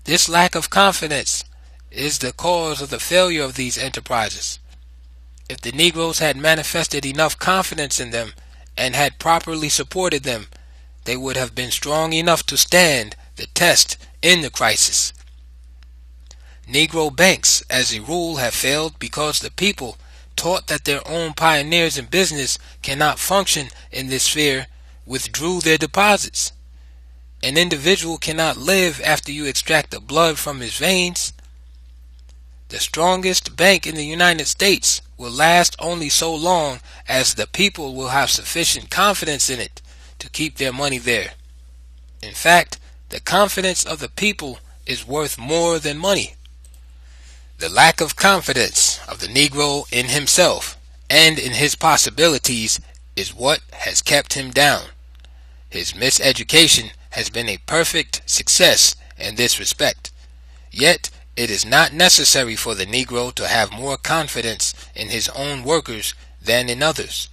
This lack of confidence is the cause of the failure of these enterprises. If the Negroes had manifested enough confidence in them and had properly supported them, they would have been strong enough to stand the test in the crisis. Negro banks, as a rule, have failed because the people, taught that their own pioneers in business cannot function in this sphere, withdrew their deposits. An individual cannot live after you extract the blood from his veins. The strongest bank in the United States will last only so long as the people will have sufficient confidence in it to keep their money there. In fact, the confidence of the people is worth more than money. The lack of confidence of the Negro in himself and in his possibilities is what has kept him down. His miseducation has been a perfect success in this respect. Yet, it is not necessary for the Negro to have more confidence in his own workers than in others.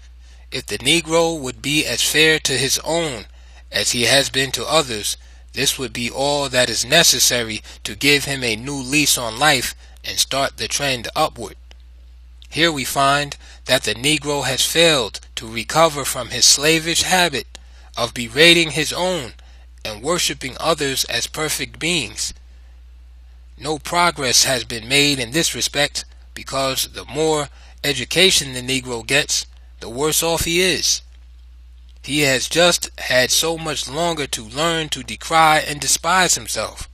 If the Negro would be as fair to his own as he has been to others, this would be all that is necessary to give him a new lease on life and start the trend upward. Here we find that the Negro has failed to recover from his slavish habit of berating his own and worshiping others as perfect beings. No progress has been made in this respect because the more education the Negro gets, the worse off he is. He has just had so much longer to learn to decry and despise himself.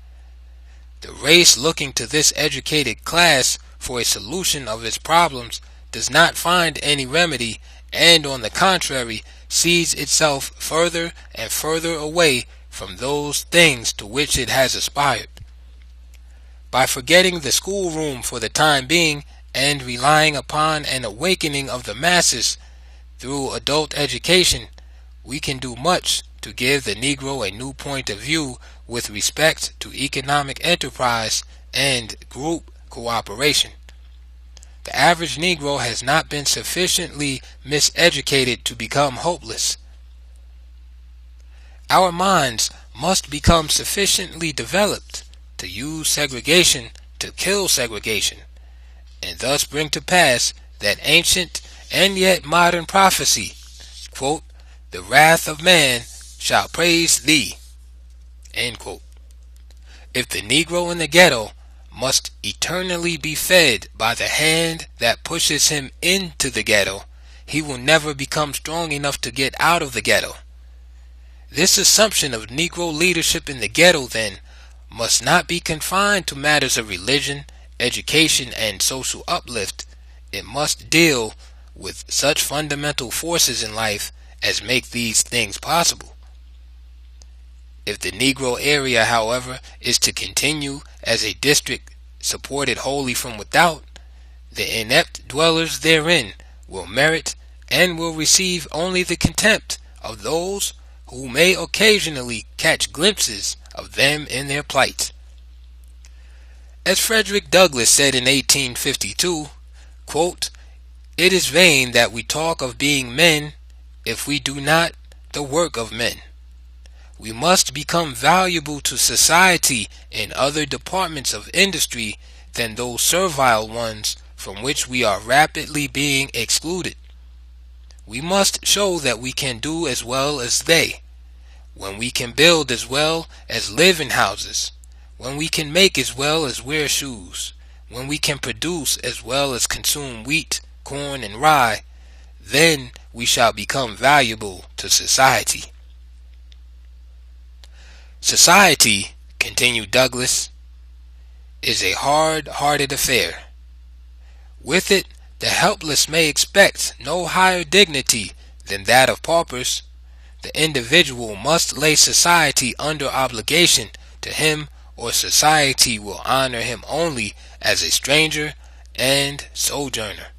The race looking to this educated class for a solution of its problems does not find any remedy, and on the contrary sees itself further and further away from those things to which it has aspired. By forgetting the schoolroom for the time being and relying upon an awakening of the masses through adult education, we can do much to give the Negro a new point of view with respect to economic enterprise and group cooperation. The average Negro has not been sufficiently miseducated to become hopeless. Our minds must become sufficiently developed to use segregation to kill segregation, and thus bring to pass that ancient and yet modern prophecy, quote, "The wrath of man shall praise thee," end quote. If the Negro in the ghetto must eternally be fed by the hand that pushes him into the ghetto, he will never become strong enough to get out of the ghetto. This assumption of Negro leadership in the ghetto, then, must not be confined to matters of religion, education, and social uplift. It must deal with such fundamental forces in life as make these things possible. If the Negro area, however, is to continue as a district supported wholly from without, the inept dwellers therein will merit and will receive only the contempt of those who may occasionally catch glimpses of them in their plight. As Frederick Douglass said in 1852, quote, "It is vain that we talk of being men if we do not the work of men. We must become valuable to society in other departments of industry than those servile ones from which we are rapidly being excluded. We must show that we can do as well as they, when we can build as well as live in houses, when we can make as well as wear shoes, when we can produce as well as consume wheat, corn, and rye, then we shall become valuable to society." Society, continued Douglass, is a hard-hearted affair. With it, the helpless may expect no higher dignity than that of paupers. The individual must lay society under obligation to him, or society will honor him only as a stranger and sojourner.